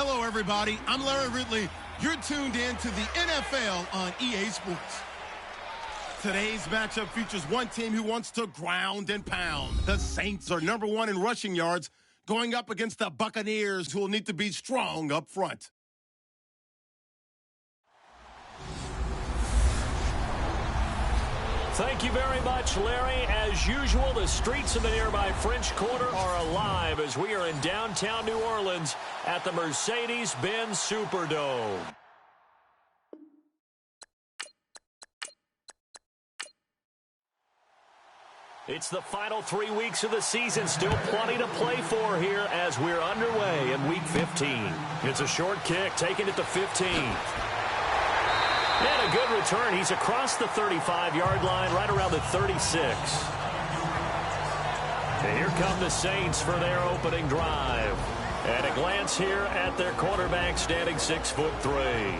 Hello, everybody. I'm Larry Ridley. You're tuned in to the NFL on EA Sports. Today's matchup features one team who wants to ground and pound. The Saints are number one in rushing yards, going up against the Buccaneers, who will need to be strong up front. Thank you very much, Larry. As usual, the streets of the nearby French Quarter are alive as we are in downtown New Orleans at the Mercedes-Benz Superdome. It's the final 3 weeks of the season. Still plenty to play for here as we're underway in Week 15. It's a short kick, taking it to 15. And a good return. He's across the 35-yard line, right around the 36. And here come the Saints for their opening drive. And a glance here at their quarterback, standing 6'3".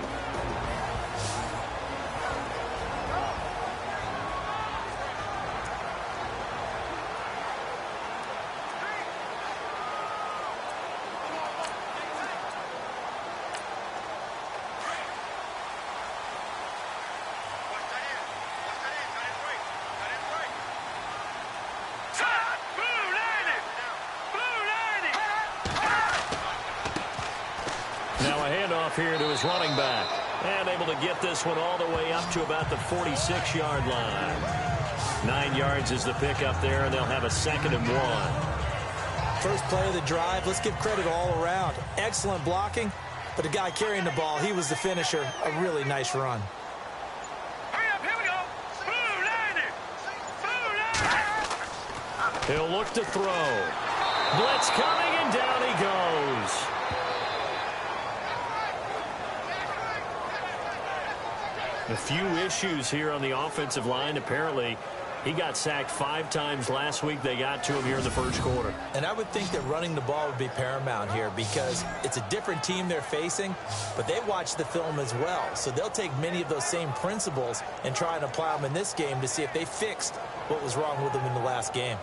Here to his running back, and able to get this one all the way up to about the 46-yard line. 9 yards is the pickup there, and they'll have a 2nd and 1. First play of the drive, let's give credit all around. Excellent blocking, but the guy carrying the ball, he was the finisher. A really nice run. Hurry up, here we go. He'll look to throw. Blitz coming, and down he goes. A few issues here on the offensive line. Apparently, he got sacked 5 times last week. They got to him here in the first quarter. And I would think that running the ball would be paramount here because it's a different team they're facing, but they watch the film as well. So they'll take many of those same principles and try and apply them in this game to see if they fixed what was wrong with them in the last game.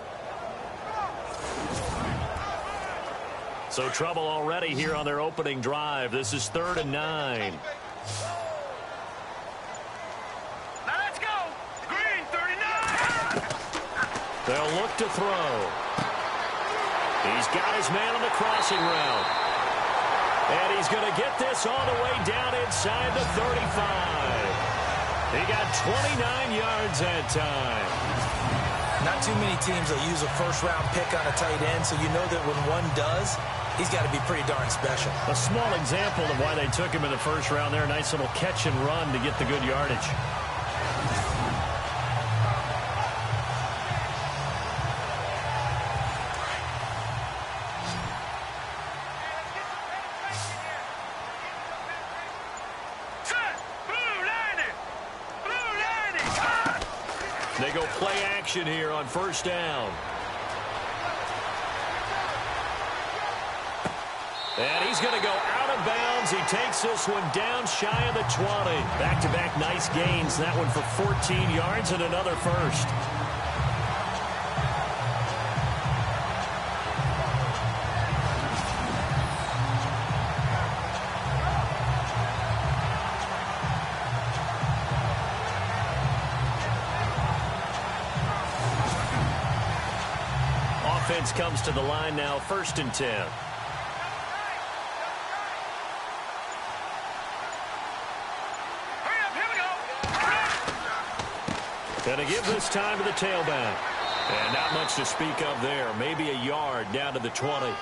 So trouble already here on their opening drive. This is 3rd and 9. They'll look to throw. He's got his man on the crossing route. And he's going to get this all the way down inside the 35. He got 29 yards that time. Not too many teams will use a first-round pick on a tight end, so you know that when one does, he's got to be pretty darn special. A small example of why they took him in the first round there. Nice little catch and run to get the good yardage. They go play action here on first down. And he's going to go out of bounds. He takes this one down shy of the 20. Back-to-back nice gains. That one for 14 yards and another first. Offense comes to the line now, 1st and 10. Going to give this time to the tailback. And not much to speak of there. Maybe a yard down to the 20.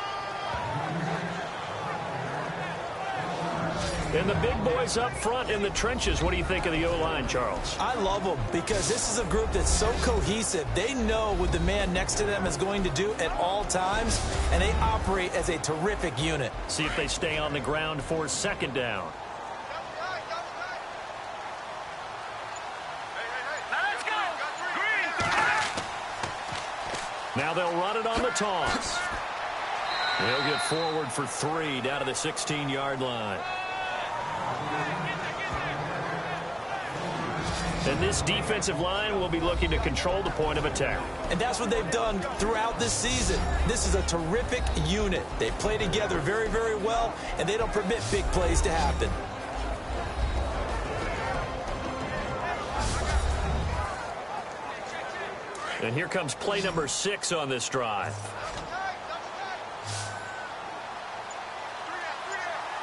And the big boys up front in the trenches. What do you think of the O-line, Charles? I love them because this is a group that's so cohesive. They know what the man next to them is going to do at all times, and they operate as a terrific unit. See if they stay on the ground for 2nd down. Now they'll run it on the toss. They'll get forward for 3 down to the 16-yard line. And this defensive line will be looking to control the point of attack. And that's what they've done throughout this season. This is a terrific unit. They play together very, very well, and they don't permit big plays to happen. And here comes play number 6 on this drive.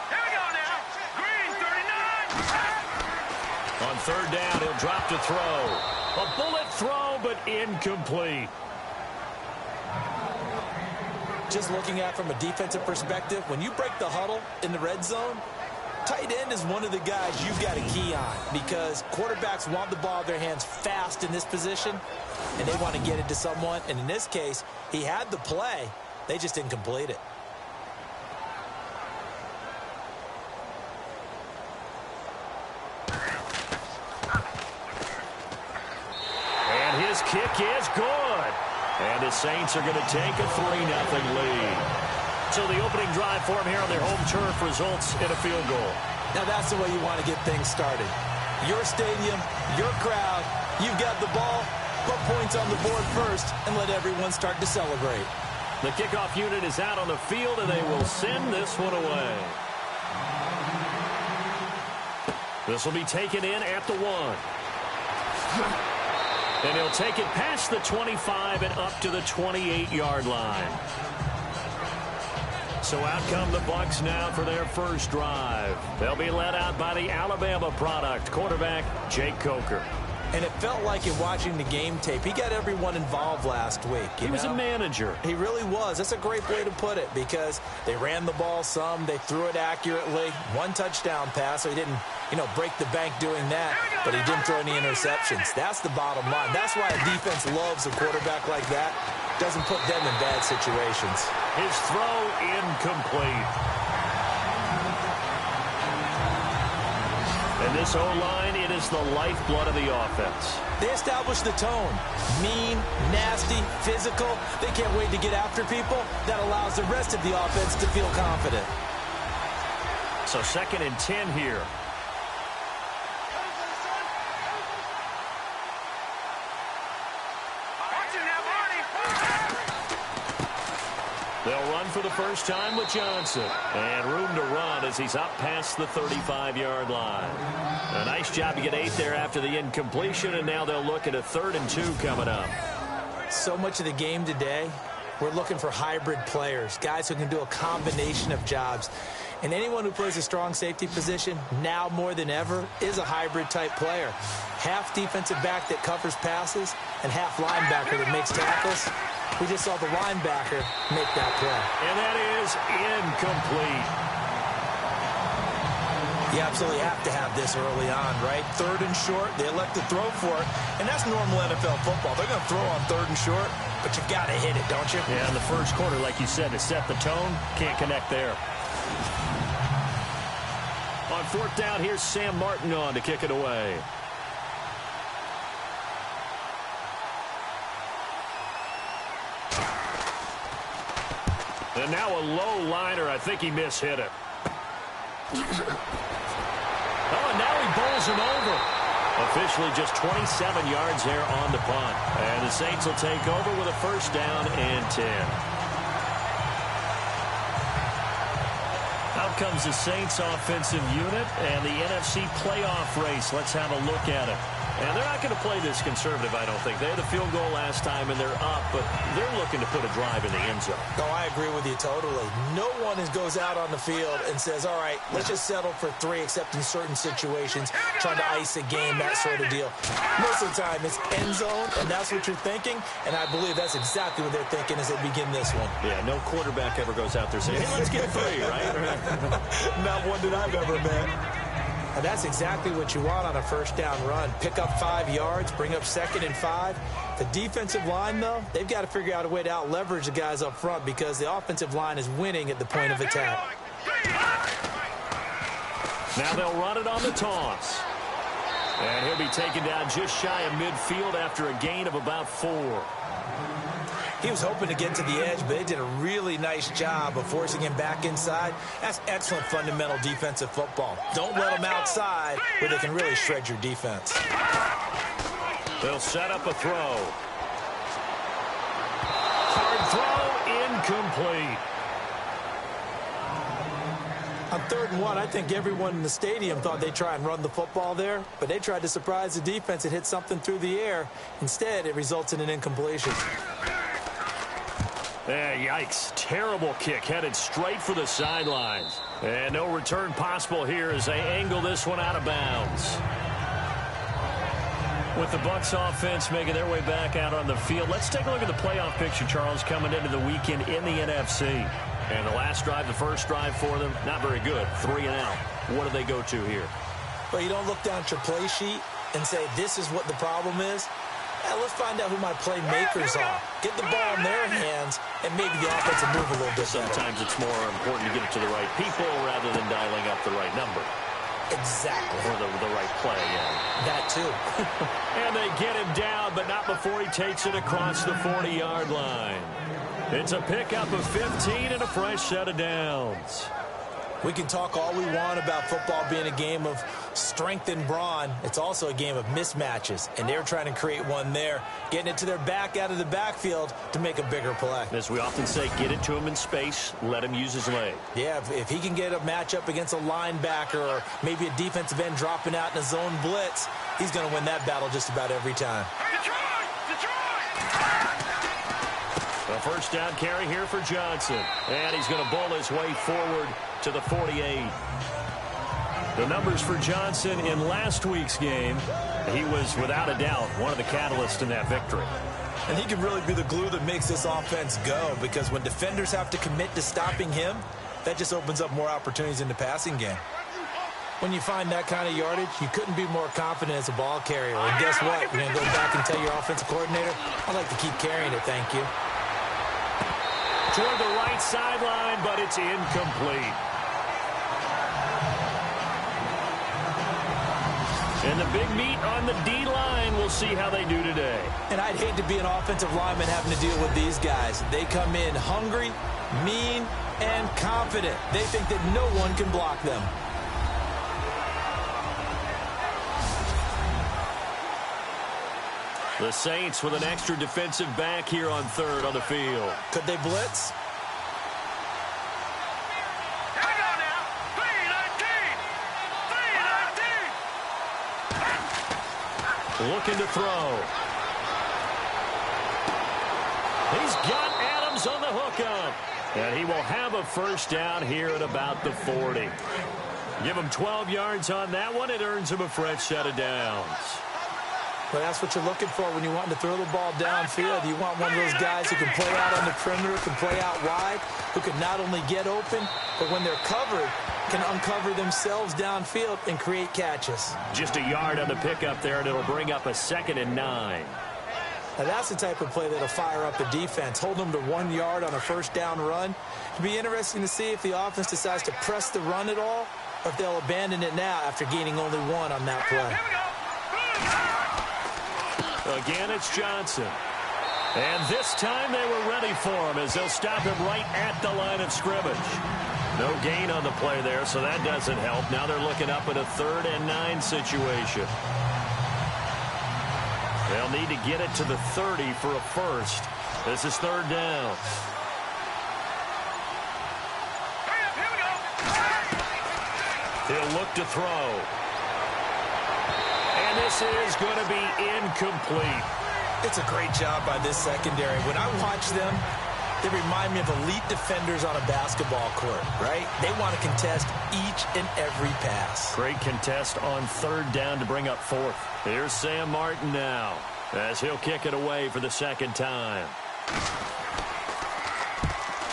Here we go now. Green, 39. On third down, he'll drop to throw. A bullet throw, but incomplete. Just looking at it from a defensive perspective, when you break the huddle in the red zone, tight end is one of the guys you've got to key on because quarterbacks want the ball in their hands fast in this position, and they want to get it to someone. And in this case, he had the play. They just didn't complete it. And his kick is good. And the Saints are going to take a 3-0 lead. So the opening drive for him here on their home turf results in a field goal. Now that's the way you want to get things started. Your stadium, your crowd, you've got the ball, put points on the board first, and let everyone start to celebrate. The kickoff unit is out on the field, and they will send this one away. This will be taken in at the 1. And he'll take it past the 25 and up to the 28-yard line. So out come the Bucs now for their first drive. They'll be led out by the Alabama product, quarterback Jake Coker. And it felt like in watching the game tape, he got everyone involved last week. He was a manager. He really was. That's a great way to put it because they ran the ball some. They threw it accurately. 1 touchdown pass, so he didn't, break the bank doing that, but he didn't throw any interceptions. That's the bottom line. That's why a defense loves a quarterback like that. Doesn't put them in bad situations. His throw incomplete. And this O-line, it is the lifeblood of the offense. They establish the tone. Mean, nasty, physical. They can't wait to get after people. That allows the rest of the offense to feel confident. So 2nd and 10 here. They'll run for the first time with Johnson. And room to run as he's up past the 35-yard line. A nice job to get 8 there after the incompletion, and now they'll look at a 3rd and 2 coming up. So much of the game today, we're looking for hybrid players, guys who can do a combination of jobs. And anyone who plays a strong safety position, now more than ever, is a hybrid-type player. Half defensive back that covers passes and half linebacker that makes tackles. We just saw the linebacker make that play. And that is incomplete. You absolutely have to have this early on, right? 3rd and short, they elect to throw for it. And that's normal NFL football. They're going to throw on 3rd and short, but you got to hit it, don't you? Yeah, in the first quarter, like you said, to set the tone, can't connect there. On 4th down, here's Sam Martin on to kick it away. And now a low liner. I think he mishit it. Oh, and now he bowls him over. Officially just 27 yards there on the punt. And the Saints will take over with a 1st down and 10. Out comes the Saints offensive unit and the NFC playoff race. Let's have a look at it. And they're not going to play this conservative, I don't think. They had a field goal last time, and they're up, but they're looking to put a drive in the end zone. No, I agree with you totally. No one goes out on the field and says, all right, let's just settle for 3, except in certain situations, trying to ice a game, that sort of deal. Most of the time, it's end zone, and that's what you're thinking, and I believe that's exactly what they're thinking as they begin this one. Yeah, no quarterback ever goes out there saying, hey, let's get 3, right? Not one that I've ever met. And that's exactly what you want on a 1st down run. Pick up 5 yards, bring up 2nd and 5. The defensive line, though, they've got to figure out a way to out-leverage the guys up front because the offensive line is winning at the point of attack. Now they'll run it on the toss. And he'll be taken down just shy of midfield after a gain of about 4. He was hoping to get to the edge, but they did a really nice job of forcing him back inside. That's excellent fundamental defensive football. Don't let them outside where they can really shred your defense. They'll set up a throw. Hard throw, incomplete. On 3rd and 1, I think everyone in the stadium thought they'd try and run the football there, but they tried to surprise the defense and hit something through the air. Instead, it results in an incompletion. Yikes. Terrible kick headed straight for the sidelines. And no return possible here as they angle this one out of bounds. With the Bucs offense making their way back out on the field, let's take a look at the playoff picture, Charles, coming into the weekend in the NFC. And the last drive, the first drive for them, not very good. 3 and out. What do they go to here? Well, you don't look down at your play sheet and say, this is what the problem is. Let's find out who my playmakers are. Get the ball in their hands, and maybe the offense will move a little bit better. Sometimes it's more important to get it to the right people rather than dialing up the right number. Exactly. Or the right play, yeah. That too. And they get him down, but not before he takes it across the 40-yard line. It's a pickup of 15 and a fresh set of downs. We can talk all we want about football being a game of strength and brawn. It's also a game of mismatches, and they're trying to create one there, getting it to their back out of the backfield to make a bigger play. As we often say, get it to him in space, let him use his leg. Yeah, if he can get a matchup against a linebacker or maybe a defensive end dropping out in a zone blitz, he's going to win that battle just about every time. A first down carry here for Johnson. And he's going to bull his way forward to the 48. The numbers for Johnson in last week's game, he was without a doubt one of the catalysts in that victory. And he can really be the glue that makes this offense go, because when defenders have to commit to stopping him, that just opens up more opportunities in the passing game. When you find that kind of yardage, you couldn't be more confident as a ball carrier. And guess what? You're going to go back and tell your offensive coordinator, I'd like to keep carrying it, thank you. Toward the right sideline, but it's incomplete. And the big meat on the D-line, we'll see how they do today. And I'd hate to be an offensive lineman having to deal with these guys. They come in hungry, mean, and confident. They think that no one can block them. The Saints with an extra defensive back here on 3rd on the field. Could they blitz? Here we go now. 3-19. Looking to throw. He's got Adams on the hookup. And he will have a first down here at about the 40. Give him 12 yards on that one. It earns him a fresh set of downs. Well, that's what you're looking for when you want to throw the ball downfield. You want one of those guys who can play out on the perimeter, can play out wide, who can not only get open, but when they're covered, can uncover themselves downfield and create catches. Just a yard on the pickup there, and it'll bring up a 2nd and 9. Now, that's the type of play that'll fire up the defense. Hold them to 1 yard on a first down run. It'll be interesting to see if the offense decides to press the run at all, or if they'll abandon it now after gaining only 1 on that play. Again, it's Johnson. And this time they were ready for him as they'll stop him right at the line of scrimmage. No gain on the play there, so that doesn't help. Now they're looking up at a 3rd and 9 situation. They'll need to get it to the 30 for a first. This is 3rd down. He'll look to throw. And this is going to be incomplete. It's a great job by this secondary. When I watch them, they remind me of elite defenders on a basketball court, right? They want to contest each and every pass. Great contest on 3rd down to bring up 4th. Here's Sam Martin now as he'll kick it away for the 2nd time.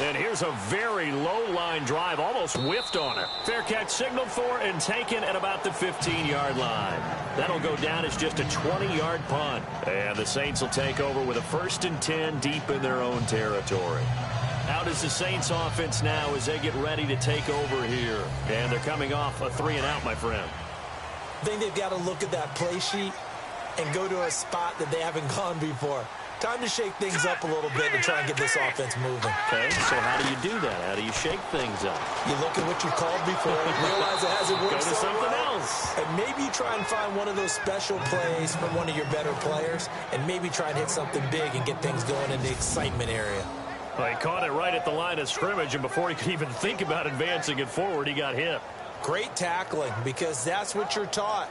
And here's a very low line drive, almost whiffed on it. Fair catch signaled for and taken at about the 15-yard line. That'll go down as just a 20-yard punt. And the Saints will take over with a 1st and 10 deep in their own territory. Out is the Saints offense now as they get ready to take over here. And they're coming off a 3-and-out, my friend. I think they've got to look at that play sheet and go to a spot that they haven't gone before. Time to shake things up a little bit and try and get this offense moving. Okay, so how do you do that? How do you shake things up? You look at what you called before, realize it hasn't worked Go to so something well, else. and maybe you try and find one of those special plays from one of your better players, and maybe try and hit something big and get things going in the excitement area. Well, he caught it right at the line of scrimmage, and before he could even think about advancing it forward, he got hit. Great tackling, because that's what you're taught.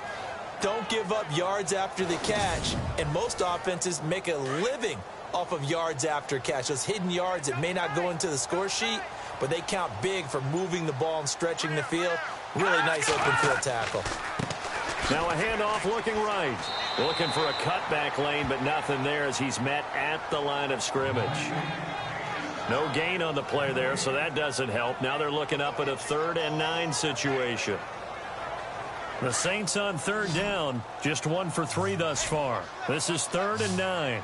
Don't give up yards after the catch, and most offenses make a living off of yards after catch. Those hidden yards that may not go into the score sheet, but they count big for moving the ball and stretching the field. Really nice open field tackle. Now a handoff looking right. Looking for a cutback lane, but nothing there as he's met at the line of scrimmage. No gain on the play there, so that doesn't help. Now they're looking up at a 3rd and 9 situation. The Saints on 3rd down, just 1 for 3 thus far. This is 3rd and 9.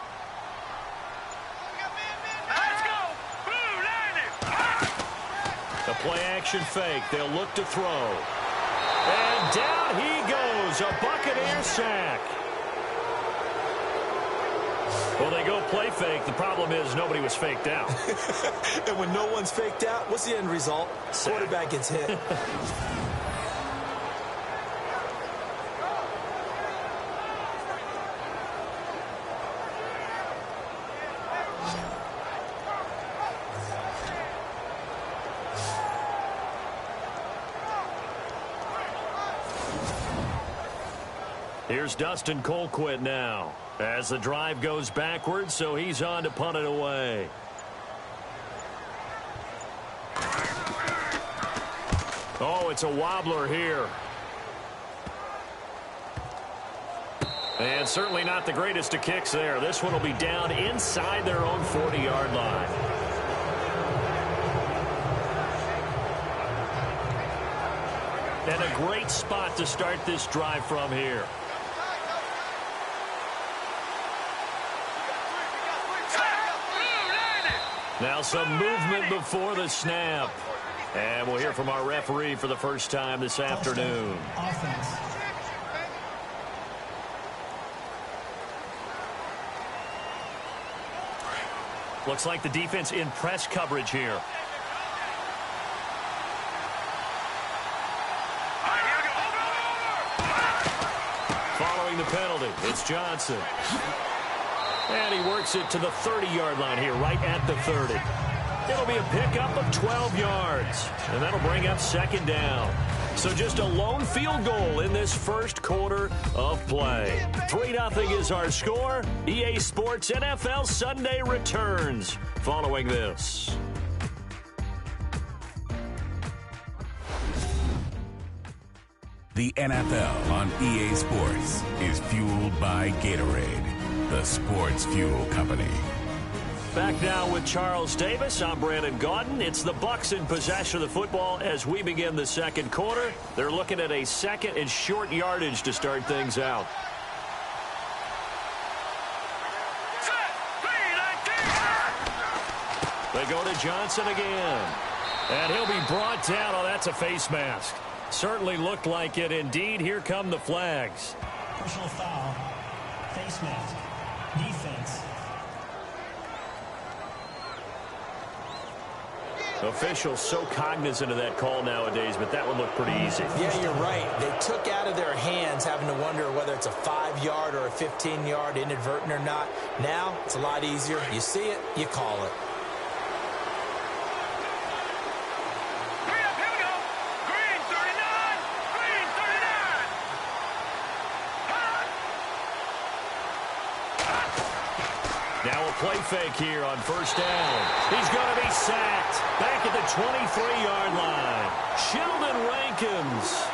The play-action fake. They'll look to throw. And down he goes. A Buccaneer sack. Well, they go play fake. The problem is nobody was faked out. And when no one's faked out, what's the end result? Sack. Quarterback gets hit. Here's Dustin Colquitt now as the drive goes backwards, so he's on to punt it away. Oh, it's a wobbler here. And certainly not the greatest of kicks there. This one will be down inside their own 40-yard line. And a great spot to start this drive from here. Now some movement before the snap. And we'll hear from our referee for the first time this afternoon. Offense. Looks like the defense in press coverage here. Following the penalty, it's Johnson. And he works it to the 30-yard line here, right at the 30. It'll be a pickup of 12 yards, and that'll bring up 2nd down. So just a lone field goal in this first quarter of play. 3-0 is our score. EA Sports NFL Sunday returns following this. The NFL on EA Sports is fueled by Gatorade, the sports fuel company. Back now with Charles Davis. I'm Brandon Gaudin. It's the Bucs in possession of the football as we begin the second quarter. They're looking at a 2nd and short yardage to start things out. They go to Johnson again. And he'll be brought down. Oh, that's a face mask. Certainly looked like it. Indeed, here come the flags. Personal foul. Face mask. Defense. Officials so cognizant of that call nowadays, but that one looked pretty easy. Yeah, you're right. They took out of their hands having to wonder whether it's a 5-yard or a 15-yard inadvertent or not. Now, it's a lot easier. You see it, you call it. Now a play fake here on 1st down. He's going to be sacked back at the 23-yard line. Sheldon Rankins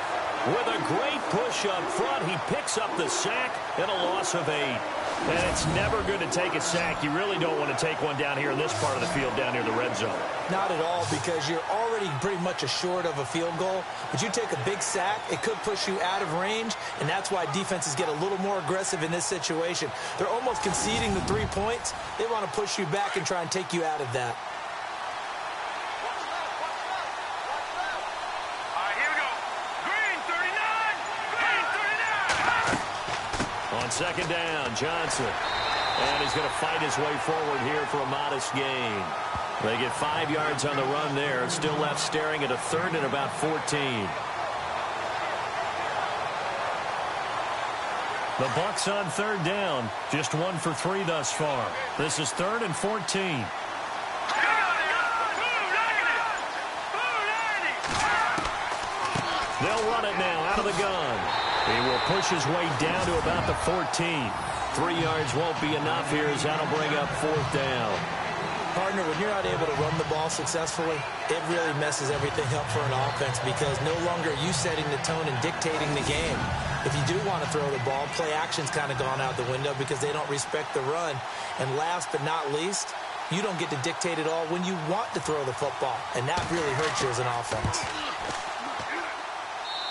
with a great push up front. He picks up the sack and a loss of 8. And it's never good to take a sack. You really don't want to take one down here in this part of the field down near the red zone. Not at all, because you're already pretty much assured of a field goal. But you take a big sack, it could push you out of range, and that's why defenses get a little more aggressive in this situation. They're almost conceding the 3 points. They want to push you back and try and take you out of that. All right, here we go. Green 39. Green 39. On 2nd down, Johnson. And he's going to fight his way forward here for a modest gain. They get 5 yards on the run there. Still left staring at a third and about 14. The Bucs on third down. Just 1 for 3 thus far. This is 3rd and 14. They'll run it now out of the gun. He will push his way down to about the 14. 3 yards won't be enough here as that'll bring up 4th down. Partner, when you're not able to run the ball successfully, it really messes everything up for an offense because no longer are you setting the tone and dictating the game. If you do want to throw the ball, play action's kind of gone out the window because they don't respect the run. And last but not least, you don't get to dictate it all when you want to throw the football. And that really hurts you as an offense.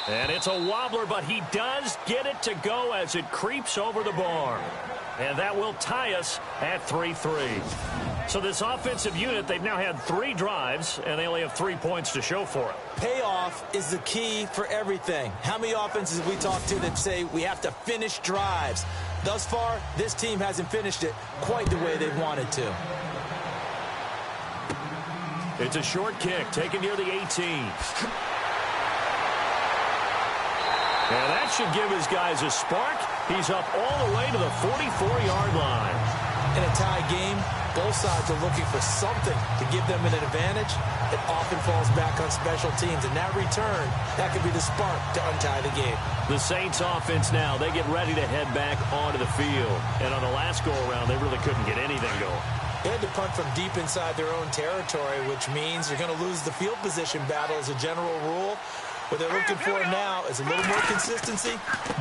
And it's a wobbler, but he does get it to go as it creeps over the bar. And that will tie us at 3-3. So this offensive unit, they've now had 3 drives, and they only have 3 points to show for it. Payoff is the key for everything. How many offenses have we talked to that say we have to finish drives? Thus far, this team hasn't finished it quite the way they wanted to. It's a short kick taken near the 18. And that should give his guys a spark. He's up all the way to the 44-yard line. In a tie game, both sides are looking for something to give them an advantage. It often falls back on special teams. And that return, that could be the spark to untie the game. The Saints offense now, they get ready to head back onto the field. And on the last go-around, they really couldn't get anything going. They had to punt from deep inside their own territory, which means you're going to lose the field position battle as a general rule. What they're looking for now is a little more consistency,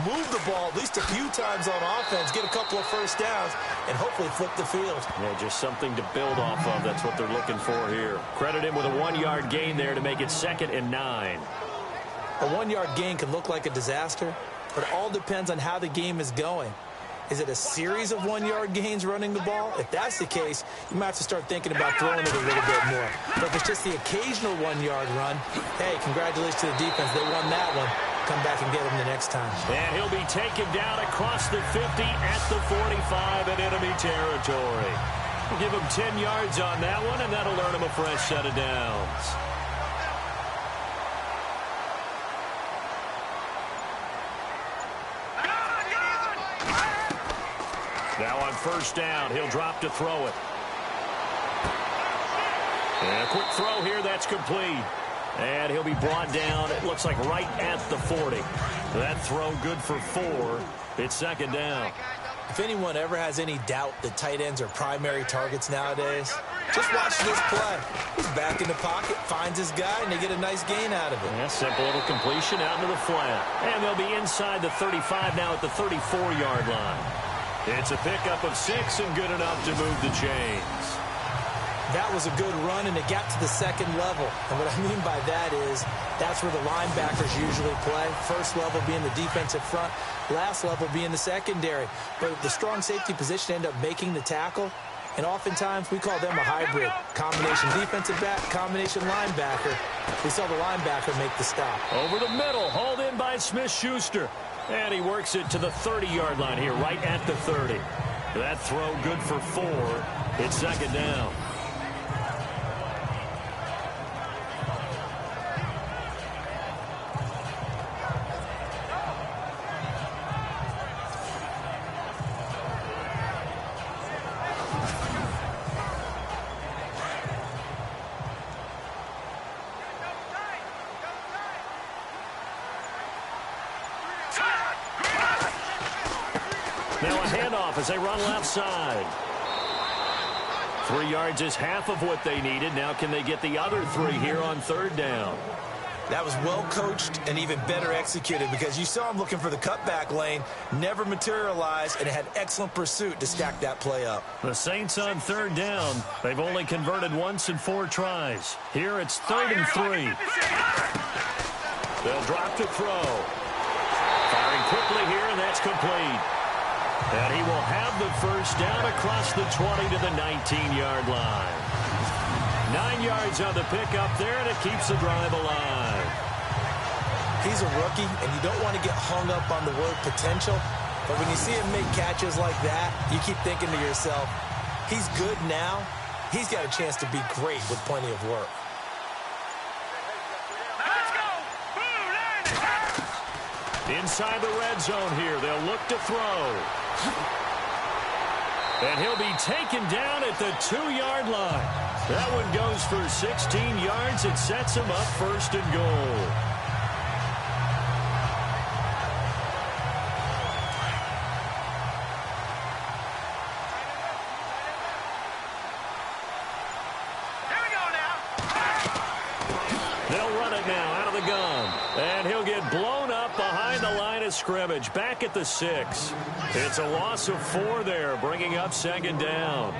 move the ball at least a few times on offense, get a couple of first downs, and hopefully flip the field. Yeah, just something to build off of. That's what they're looking for here. Credit him with a 1-yard gain there to make it 2nd and 9. A 1-yard gain can look like a disaster, but it all depends on how the game is going. Is it a series of 1-yard gains running the ball? If that's the case, you might have to start thinking about throwing it a little bit more. But if it's just the occasional 1-yard run, hey, congratulations to the defense. They won that one. Come back and get him the next time. And he'll be taken down across the 50 at the 45 in enemy territory. We'll give him 10 yards on that one, and that'll earn him a fresh set of downs. Now on first down, he'll drop to throw it. And a quick throw here, that's complete. And he'll be brought down, it looks like right at the 40. That throw good for 4. It's 2nd down. If anyone ever has any doubt that tight ends are primary targets nowadays, just watch this play. He's back in the pocket, finds his guy, and they get a nice gain out of it. Yeah, simple little completion out into the flat. And they'll be inside the 35 now at the 34-yard line. It's a pickup of 6 and good enough to move the chains. That was a good run, and it got to the 2nd level. And what I mean by that is that's where the linebackers usually play. First level being the defensive front, last level being the secondary. But the strong safety position end up making the tackle, and oftentimes we call them a hybrid. Combination defensive back, combination linebacker. We saw the linebacker make the stop. Over the middle, hauled in by Smith-Schuster. And he works it to the 30-yard line here, right at the 30. That throw good for 4. It's 2nd down. Now a handoff as they run left side. 3 yards is half of what they needed. Now can they get the other 3 here on 3rd down? That was well coached and even better executed because you saw him looking for the cutback lane, never materialized, and it had excellent pursuit to stack that play up. The Saints on 3rd down. They've only converted once in 4 tries. Here it's 3rd and 3. They'll drop to throw. Firing quickly here, and that's complete. And he will have the first down across the 20 to the 19-yard line. 9 yards on the pickup there, and it keeps the drive alive. He's a rookie, and you don't want to get hung up on the word potential. But when you see him make catches like that, you keep thinking to yourself, he's good now. He's got a chance to be great with plenty of work. Let's go. Inside the red zone here, they'll look to throw. And he'll be taken down at the 2-yard line. That one goes for 16 yards. It sets him up first and goal. Here we go now. They'll run it now out of the gun. And he'll get blown up behind the line of scrimmage, back at the 6. It's a loss of 4 there, bringing up second down.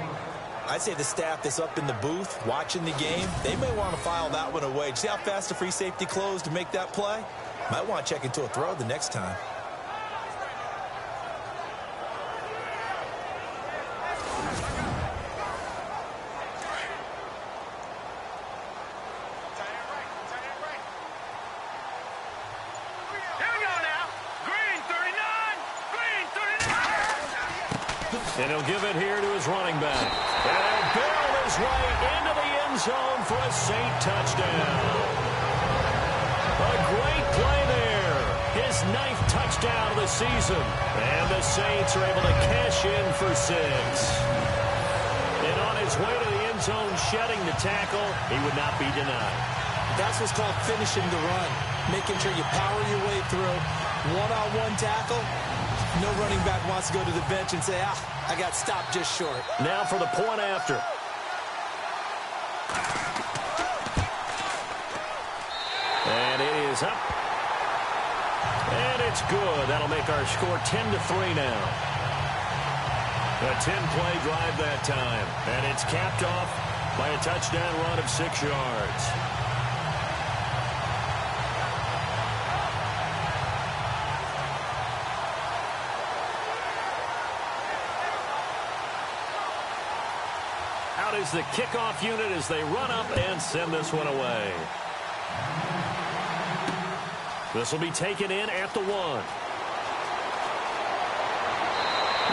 I'd say the staff that's up in the booth watching the game, they may want to file that one away. See how fast the free safety closed to make that play? Might want to check into a throw the next time. Here we go now. Green 39. Green 39. And he'll give it here to his running back. And he'll barrel his way into the end zone for a Saint touchdown. A great play there. His 9th touchdown of the season. And the Saints are able to cash in for 6. And on his way to the end zone, shedding the tackle, he would not be denied. That's what's called finishing the run. Making sure you power your way through. One-on-one tackle. No running back wants to go to the bench and say, I got stopped just short. Now for the point after. And it is up. And it's good. That'll make our score 10-3 now. A 10-play drive that time. And it's capped off by a touchdown run of 6 yards. Out is the kickoff unit as they run up and send this one away. This will be taken in at the 1.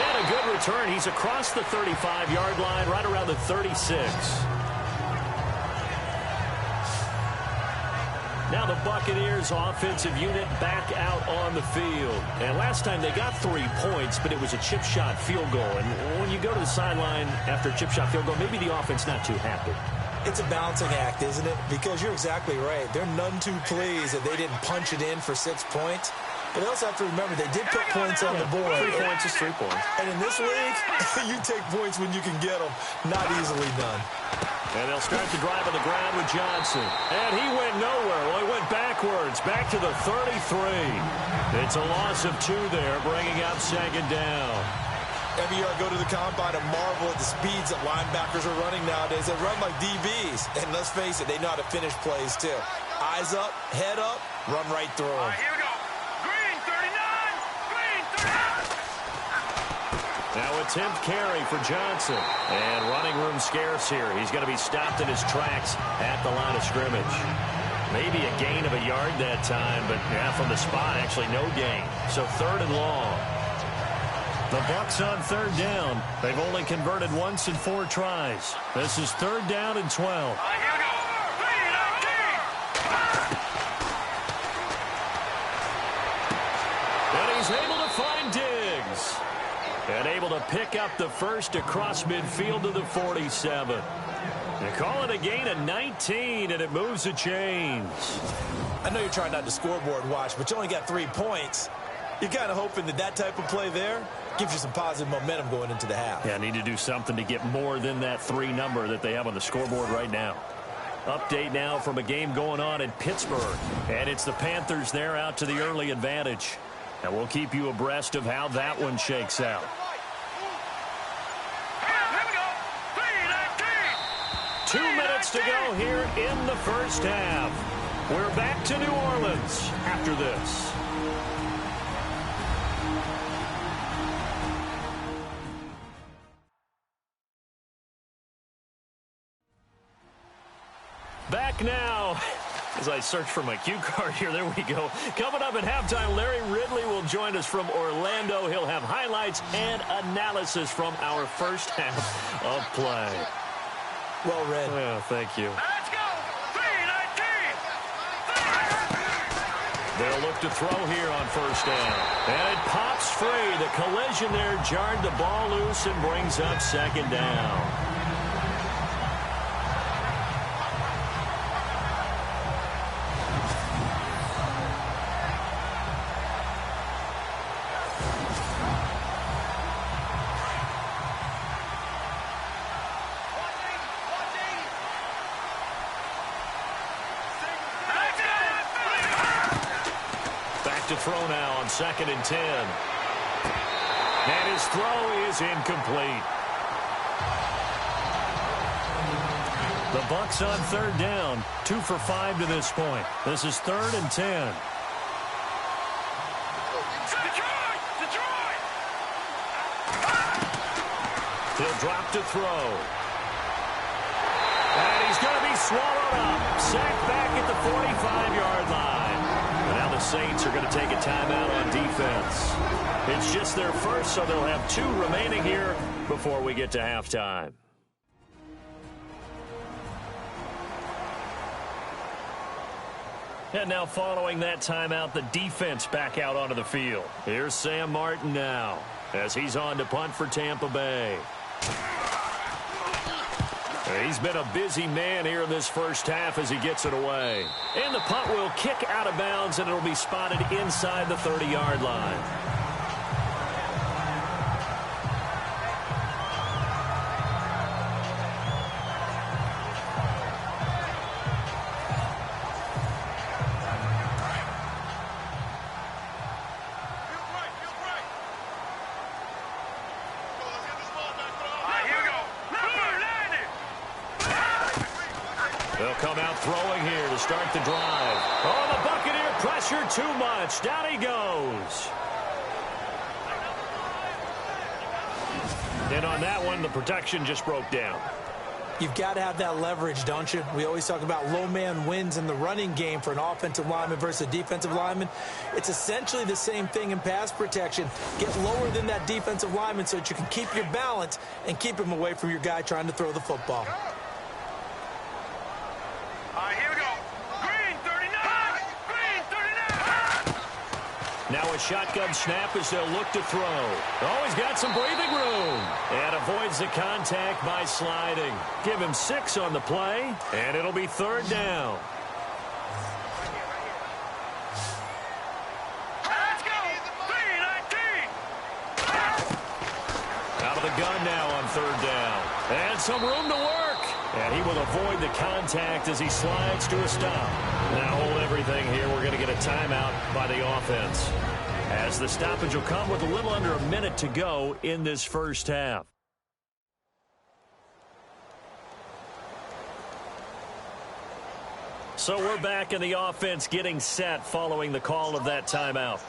And a good return. He's across the 35-yard line, right around the 36. Now the Buccaneers offensive unit back out on the field. And last time they got 3 points, but it was a chip shot field goal. And when you go to the sideline after a chip shot field goal, maybe the offense not too happy. It's a balancing act, isn't it? Because you're exactly right. They're none too pleased that they didn't punch it in for 6 points. But they also have to remember they did put points on the board. 3 points is 3 points. And in this league, you take points when you can get them. Not easily done. And they'll start the drive on the ground with Johnson. And he went nowhere. Well, he went backwards, back to the 33. It's a loss of 2 there, bringing up second down. Every year I go to the combine and marvel at the speeds that linebackers are running nowadays. They run like DBs. And let's face it, they know how to finish plays too. Eyes up, head up, run right through them. Here we go. Green 39. Green 39. Now attempt carry for Johnson. And running room scarce here. He's going to be stopped in his tracks at the line of scrimmage. Maybe a gain of a yard that time, but yeah, from the spot, actually no gain. So 3rd and long. The Bucs on 3rd down. They've only converted once in 4 tries. This is 3rd down and 12. Here we go. Green 19. And he's able to find Diggs. And able to pick up the first across midfield to the 47. They call it a gain of 19, and it moves the chains. I know you're trying not to scoreboard watch, but you only got 3 points. You're kind of hoping that that type of play there gives you some positive momentum going into the half. Yeah, need to do something to get more than that 3 number that they have on the scoreboard right now. Update now from a game going on in Pittsburgh. And it's the Panthers there out to the early advantage. And we'll keep you abreast of how that one shakes out. Here we go. Green 19. 2 minutes to go here in the first half. We're back to New Orleans after this. Back now As I search for my cue card here, there we go. Coming up at halftime, Larry Ridley will join us from Orlando. He'll have highlights and analysis from our first half of play. Well read. Yeah, thank you. Let's go. 3-19. They'll look to throw here on first down. And it pops free. The collision there jarred the ball loose and brings up second down. To throw now on 2nd and 10. And his throw is incomplete. The Bucs on 3rd down. 2 for 5 to this point. This is 3rd and 10. Detroit! He'll drop to throw. And he's going to be swallowed up. Sacked back at the 45-yard line. And now the Saints are going to take a timeout on defense. It's just their first, so they'll have 2 remaining here before we get to halftime. And now following that timeout, the defense back out onto the field. Here's Sam Martin now as he's on to punt for Tampa Bay. He's been a busy man here in this first half as he gets it away. And the punt will kick out of bounds, and it'll be spotted inside the 30-yard line. They'll come out throwing here to start the drive. Oh, the Buccaneer pressure too much. Down he goes. And on that one, the protection just broke down. You've got to have that leverage, don't you? We always talk about low man wins in the running game for an offensive lineman versus a defensive lineman. It's essentially the same thing in pass protection. Get lower than that defensive lineman so that you can keep your balance and keep him away from your guy trying to throw the football. Here we go. Green 39. Green 39. Now a shotgun snap as they'll look to throw. Oh, he's got some breathing room. And avoids the contact by sliding. Give him 6 on the play, and it'll be 3rd down. Let's go. 3-19. Out of the gun now on 3rd down. And some room to work. And he will avoid the contact as he slides to a stop. Now hold everything here. We're going to get a timeout by the offense, as the stoppage will come with a little under a minute to go in this first half. So we're back in the offense getting set following the call of that timeout.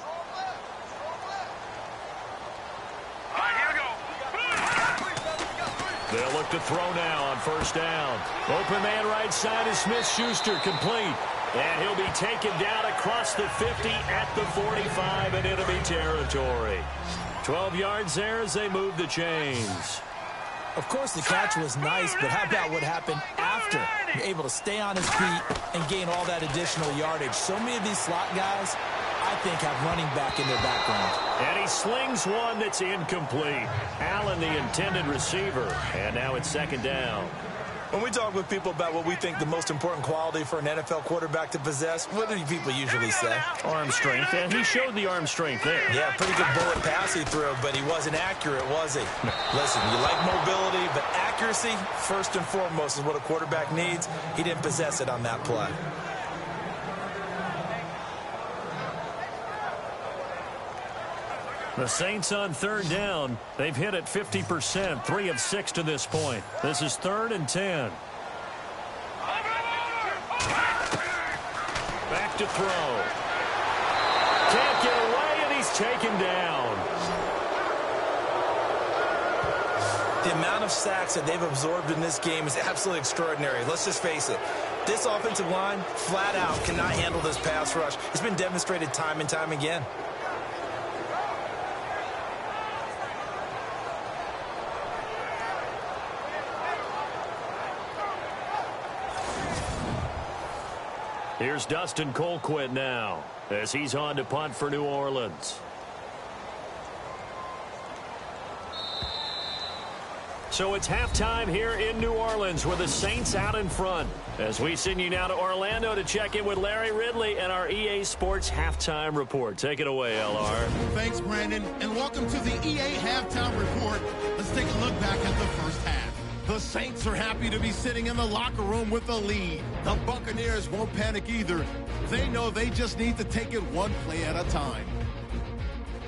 They'll look to throw now on 1st down. Open man right side is Smith-Schuster, complete. And he'll be taken down across the 50 at the 45 and it'll be territory. 12 yards there as they move the chains. Of course, the catch was nice, but how about what happened after? You're able to stay on his feet and gain all that additional yardage. So many of these slot guys, I think, have running back in their background. And he slings one that's incomplete. Allen, the intended receiver. And now it's 2nd down. When we talk with people about what we think the most important quality for an NFL quarterback to possess, what do people usually say? Arm strength, and he showed the arm strength there. Yeah, pretty good bullet pass he threw, but he wasn't accurate, was he? No. Listen, you like mobility, but accuracy, first and foremost, is what a quarterback needs. He didn't possess it on that play. The Saints on 3rd down. They've hit it 50%, 3 of 6 to this point. This is 3rd and 10. Back to throw. Can't get away, and he's taken down. The amount of sacks that they've absorbed in this game is absolutely extraordinary. Let's just face it. This offensive line, flat out, cannot handle this pass rush. It's been demonstrated time and time again. Here's Dustin Colquitt now as he's on to punt for New Orleans. So it's halftime here in New Orleans with the Saints out in front. As we send you now to Orlando to check in with Larry Ridley and our EA Sports Halftime Report. Take it away, LR. Thanks, Brandon, and welcome to the EA Halftime Report. Let's take a look back at the first half. The Saints are happy to be sitting in the locker room with a lead. The Buccaneers won't panic either. They know they just need to take it one play at a time.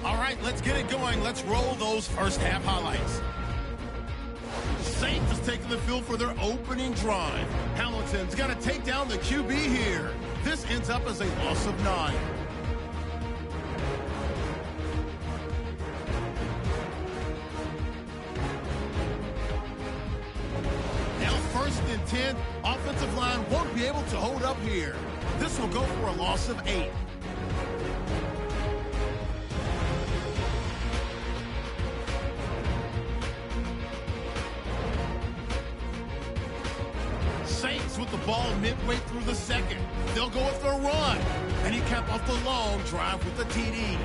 All right, let's get it going. Let's roll those first half highlights. The Saints is taking the field for their opening drive. Hamilton's got to take down the QB here. This ends up as a loss of 9. First and 10, offensive line won't be able to hold up here. This will go for a loss of 8. Saints with the ball midway through the second. They'll go with their run. And he capped off the long drive with the TD.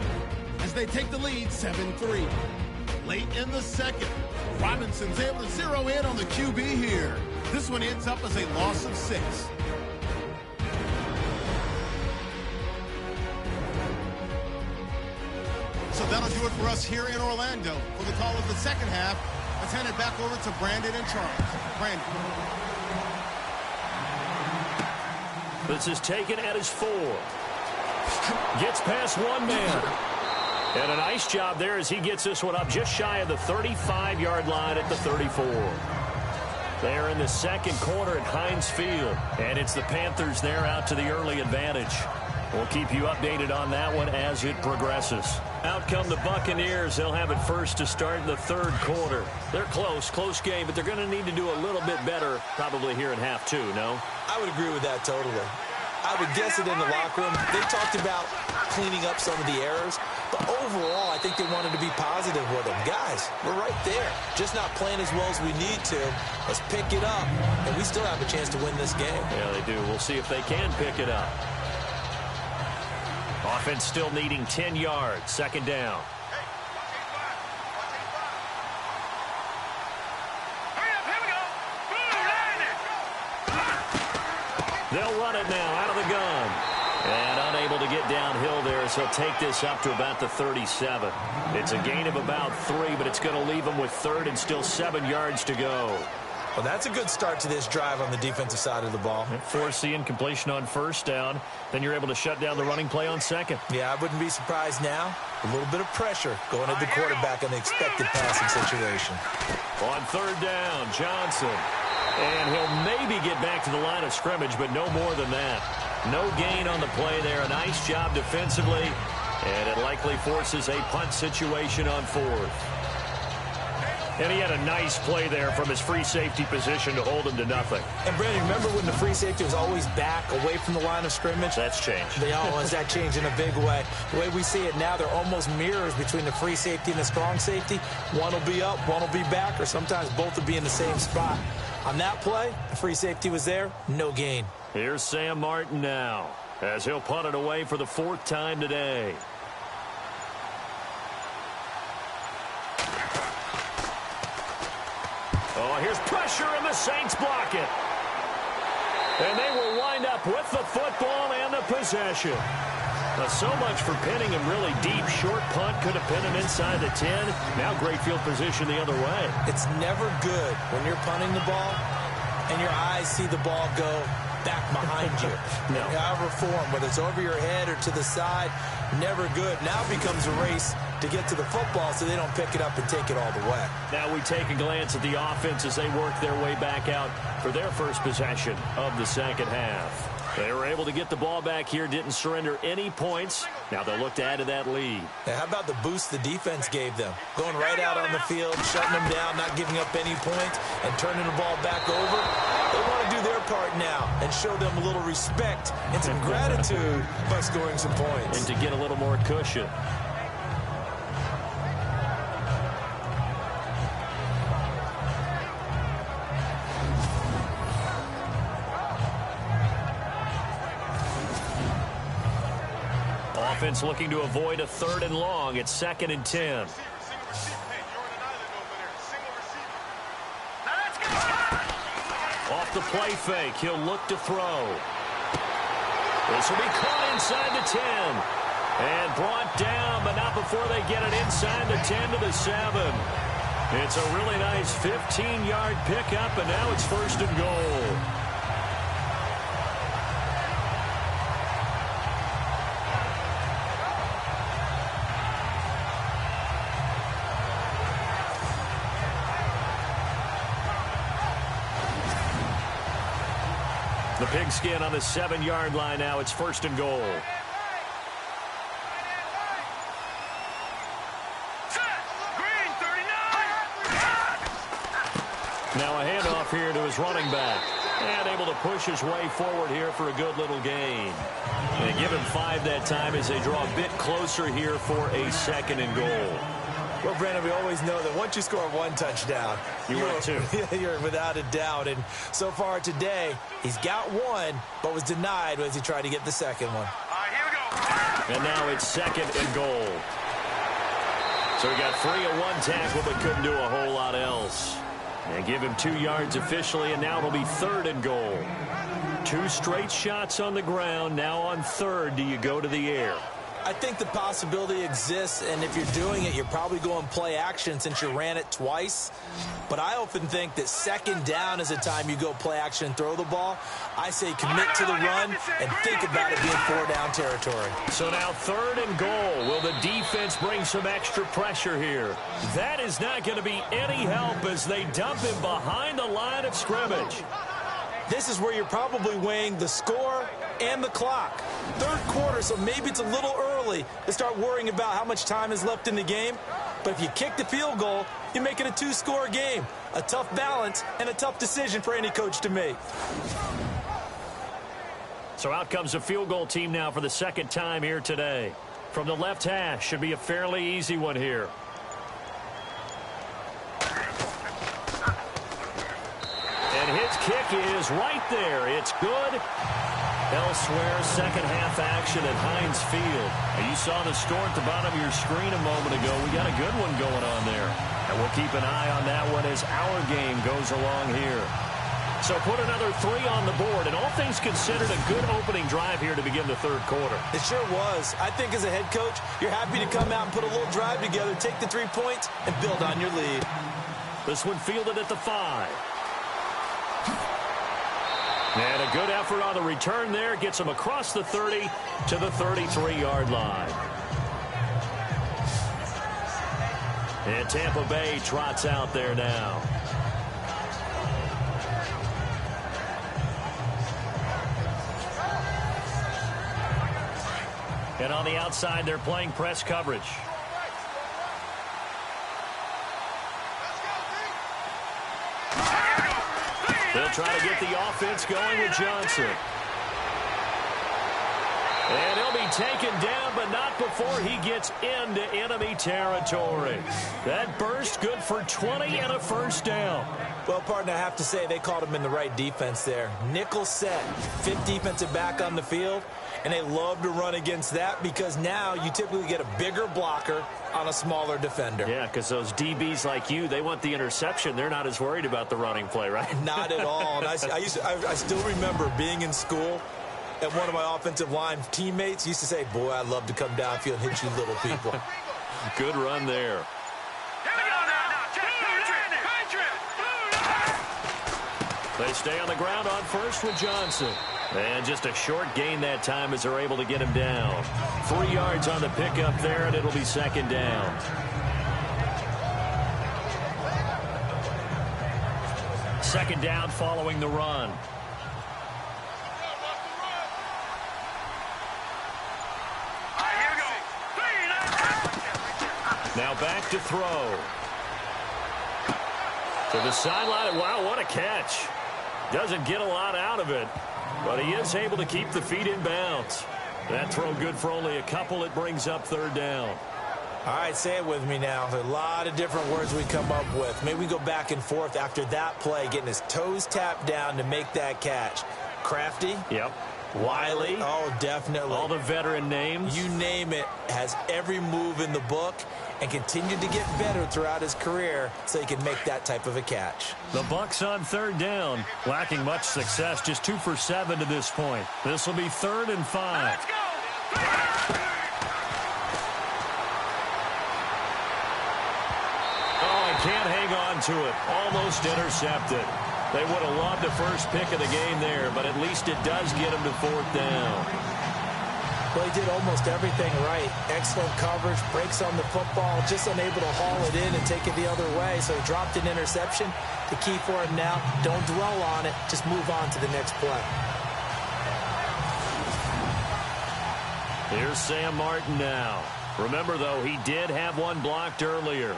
As they take the lead 7-3. Late in the second, Robinson's able to zero in on the QB here. This one ends up as a loss of 6. So that'll do it for us here in Orlando. For the call of the second half, let's hand it back over to Brandon and Charles. Brandon. This is taken at his 4. Gets past one man. And a nice job there as he gets this one up just shy of the 35-yard line at the 34. They're in the second quarter at Heinz Field. And it's the Panthers there out to the early advantage. We'll keep you updated on that one as it progresses. Out come the Buccaneers. They'll have it first to start in the third quarter. They're close game, but they're going to need to do a little bit better probably here in half 2, no? I would agree with that totally. I would guess it in the locker room. They talked about cleaning up some of the errors, but overall, I think they wanted to be positive with them. Guys, we're right there. Just not playing as well as we need to. Let's pick it up, and we still have a chance to win this game. Yeah, they do. We'll see if they can pick it up. Offense still needing 10 yards. Second down. They'll run it now out of the gun. And unable to get downhill there as he'll take this up to about the 37. It's a gain of about 3, but it's going to leave him with third and still 7 yards to go. Well, that's a good start to this drive on the defensive side of the ball. Force the incompletion on first down. Then you're able to shut down the running play on second. Yeah, I wouldn't be surprised now. A little bit of pressure going at the quarterback in the expected passing situation. On third down, Johnson. And he'll maybe get back to the line of scrimmage, but no more than that. No gain on the play there. A nice job defensively. And it likely forces a punt situation on fourth. And he had a nice play there from his free safety position to hold him to nothing. And, Brandon, remember when the free safety was always back away from the line of scrimmage? That's changed. That changed in a big way. The way we see it now, they're almost mirrors between the free safety and the strong safety. One will be up, one will be back, or sometimes both will be in the same spot. On that play, the free safety was there, no gain. Here's Sam Martin now as he'll punt it away for the 4th time today. Oh, here's pressure, and the Saints block it. And they will wind up with the football and the possession. Now, so much for pinning him really deep. Short punt could have pinned him inside the 10. Now great field position the other way. It's never good when you're punting the ball and your eyes see the ball go back behind you. No. However form, whether it's over your head or to the side, never good. Now it becomes a race to get to the football so they don't pick it up and take it all the way. Now we take a glance at the offense as they work their way back out for their first possession of the second half. They were able to get the ball back here, didn't surrender any points. Now they'll look to add to that lead. How about the boost the defense gave them? Going right out on the field, shutting them down, not giving up any points, and turning the ball back over. They want to do their part now and show them a little respect and some gratitude by scoring some points. And to get a little more cushion. Offense looking to avoid a 3rd and long. It's 2nd and 10. Off the play fake, he'll look to throw. This will be caught inside the 10. And brought down, but not before they get it inside the 10 to the 7. It's a really nice 15-yard pickup, and now it's 1st and goal. The pigskin on the 7-yard line now. It's 1st and goal. Now a handoff here to his running back. And able to push his way forward here for a good little gain. They give him 5 that time as they draw a bit closer here for a 2nd and goal. Well, Brandon, we always know that once you score 1 touchdown, you're without a doubt. And so far today, he's got 1, but was denied as he tried to get the 2nd one. Here we go. And now it's 2nd and goal. So he got free of 1 tackle, but couldn't do a whole lot else. And give him 2 yards officially, and now it'll be 3rd and goal. 2 straight shots on the ground. Now on 3rd, do you go to the air? I think the possibility exists, and if you're doing it, you're probably going play action since you ran it twice. But I often think that 2nd down is the time you go play action and throw the ball. I say commit to the run and think about it being 4-down territory. So now 3rd and goal. Will the defense bring some extra pressure here? That is not going to be any help as they dump him behind the line of scrimmage. This is where you're probably weighing the score and the clock. 3rd quarter, so maybe it's a little early to start worrying about how much time is left in the game. But if you kick the field goal, you make it a 2-score game. A tough balance and a tough decision for any coach to make. So out comes the field goal team now for the 2nd time here today. From the left hash, should be a fairly easy one here. And his kick is right there. It's good. Elsewhere, 2nd half action at Heinz Field. Now, you saw the score at the bottom of your screen a moment ago. We got a good one going on there. And we'll keep an eye on that one as our game goes along here. So put another 3 on the board, and all things considered, a good opening drive here to begin the 3rd quarter. It sure was. I think as a head coach, you're happy to come out and put a little drive together, take the 3 points, and build on your lead. This one fielded at the 5. And a good effort on the return there. Gets him across the 30 to the 33-yard line. And Tampa Bay trots out there now. And on the outside, they're playing press coverage. They'll try to get the offense going with Johnson. And he'll be taken down, but not before he gets into enemy territory. That burst good for 20 and a 1st down. Well, partner, I have to say they called him in the right defense there. Nickel set, 5th defensive back on the field, and they love to run against that because now you typically get a bigger blocker on a smaller defender. Yeah, because those DBs like you, they want the interception. They're not as worried about the running play, right? Not at all. And I still remember being in school, and one of my offensive line teammates used to say, boy, I'd love to come downfield and hit you little people. Good run there. They stay on the ground on 1st with Johnson. And just a short gain that time as they're able to get him down. 3 yards on the pickup there, and it'll be 2nd down. Second down following the run. Now back to throw. To the sideline. Wow, what a catch. Doesn't get a lot out of it, but he is able to keep the feet in bounds. That throw good for only a couple. It brings up third down. All right, say it with me now. There's a lot of different words we come up with. Maybe we go back and forth after that play, getting his toes tapped down to make that catch. Crafty? Yep. Wiley? Oh, definitely. All the veteran names? You name it. Has every move in the book and continued to get better throughout his career so he can make that type of a catch. The Bucs on third down. Lacking much success. Just 2 for 7 to this point. This will be 3rd and 5. Let's go. Can't hang on to it. Almost intercepted. They would have loved the first pick of the game there, but at least it does get them to 4th down. Well, he did almost everything right. Excellent coverage, breaks on the football, just unable to haul it in and take it the other way, so he dropped an interception. The key for him now, don't dwell on it, just move on to the next play. Here's Sam Martin now. Remember, though, he did have one blocked earlier.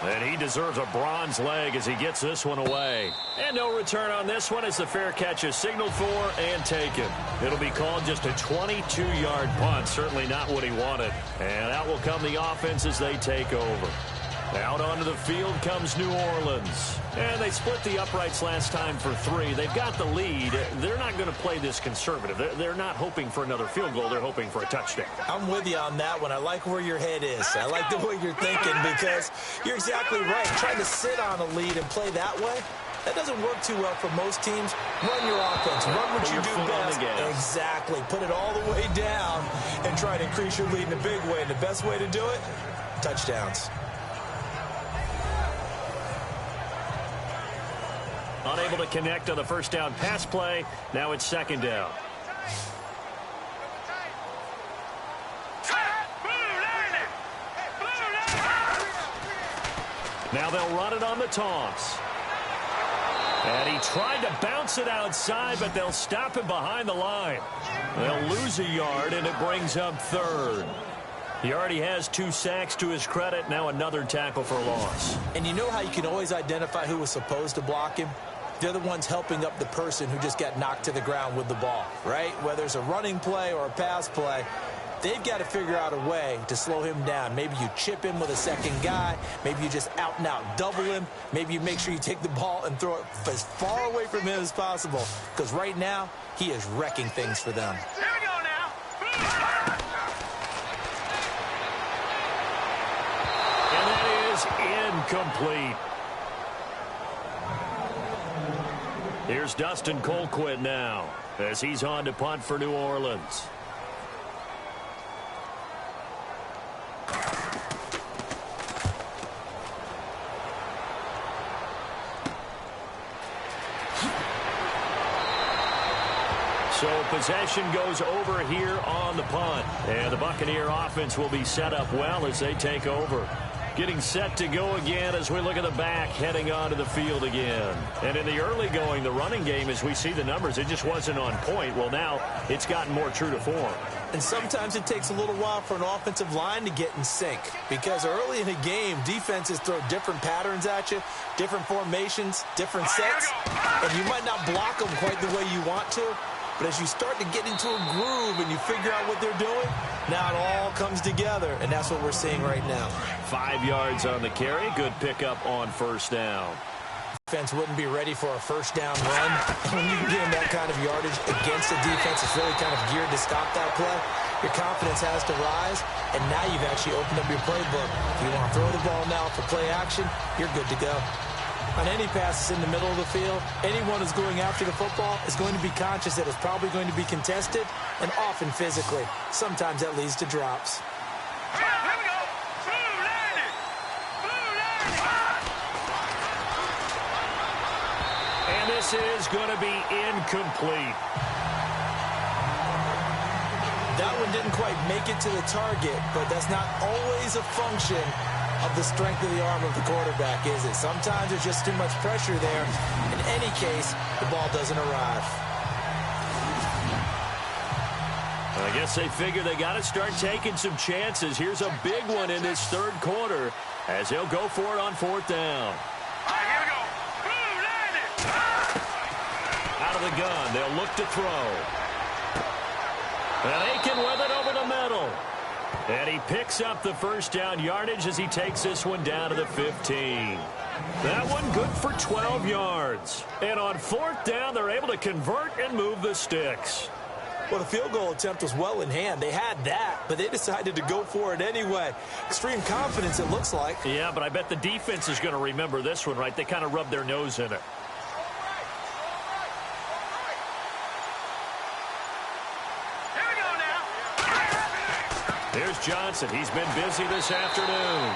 And he deserves a bronze leg as he gets this one away. And no return on this one as the fair catch is signaled for and taken. It'll be called just a 22-yard punt. Certainly not what he wanted. And out will come the offense as they take over. Out onto the field comes New Orleans. And they split the uprights last time for 3. They've got the lead. They're not going to play this conservative. They're not hoping for another field goal. They're hoping for a touchdown. I'm with you on that one. I like where your head is. I like the way you're thinking because you're exactly right. Trying to sit on a lead and play that way, that doesn't work too well for most teams. Run your offense. Run what you do best. Exactly. Put it all the way down and try to increase your lead in a big way. And the best way to do it, touchdowns. Unable to connect on the first down pass play. Now it's 2nd down. Now they'll run it on the toss. And he tried to bounce it outside, but they'll stop him behind the line. They'll lose a yard, and it brings up 3rd. He already has 2 sacks to his credit. Now another tackle for loss. And you know how you can always identify who was supposed to block him? They're the ones helping up the person who just got knocked to the ground with the ball, right? Whether it's a running play or a pass play, they've got to figure out a way to slow him down. Maybe you chip him with a second guy. Maybe you just out-and-out double him. Maybe you make sure you take the ball and throw it as far away from him as possible. Because right now, he is wrecking things for them. Here we go now. And that is incomplete. Here's Dustin Colquitt now as he's on to punt for New Orleans. So possession goes over here on the punt. And the Buccaneer offense will be set up well as they take over. Getting set to go again as we look at the back heading onto the field again. And in the early going, the running game, as we see the numbers, it just wasn't on point. Well, now it's gotten more true to form. And sometimes it takes a little while for an offensive line to get in sync because early in a game, defenses throw different patterns at you, different formations, different sets, and you might not block them quite the way you want to. But as you start to get into a groove and you figure out what they're doing, now it all comes together, and that's what we're seeing right now. 5 yards on the carry. Good pickup on first down. Defense wouldn't be ready for a first down run. When you can get him that kind of yardage against a defense that's really kind of geared to stop that play, your confidence has to rise, and now you've actually opened up your playbook. If you want to throw the ball now for play action, you're good to go. On any passes in the middle of the field, anyone who's going after the football is going to be conscious that it's probably going to be contested and often physically. Sometimes that leads to drops. Here we go. And this is going to be incomplete. That one didn't quite make it to the target, but that's not always a function of the strength of the arm of the quarterback, is it? Sometimes there's just too much pressure there. In any case, the ball doesn't arrive. I guess they figure they got to start taking some chances. Here's a big one in this third quarter as he'll go for it on fourth down. All right, here we go. Boom, landed. Out of the gun, they'll look to throw. And Aiken with it over the middle. And he picks up the first down yardage as he takes this one down to the 15. That one good for 12 yards. And on fourth down, they're able to convert and move the sticks. Well, the field goal attempt was well in hand. They had that, but they decided to go for it anyway. Extreme confidence, it looks like. Yeah, but I bet the defense is going to remember this one, right? They kind of rubbed their nose in it. Here we go now. Here's Johnson. He's been busy this afternoon.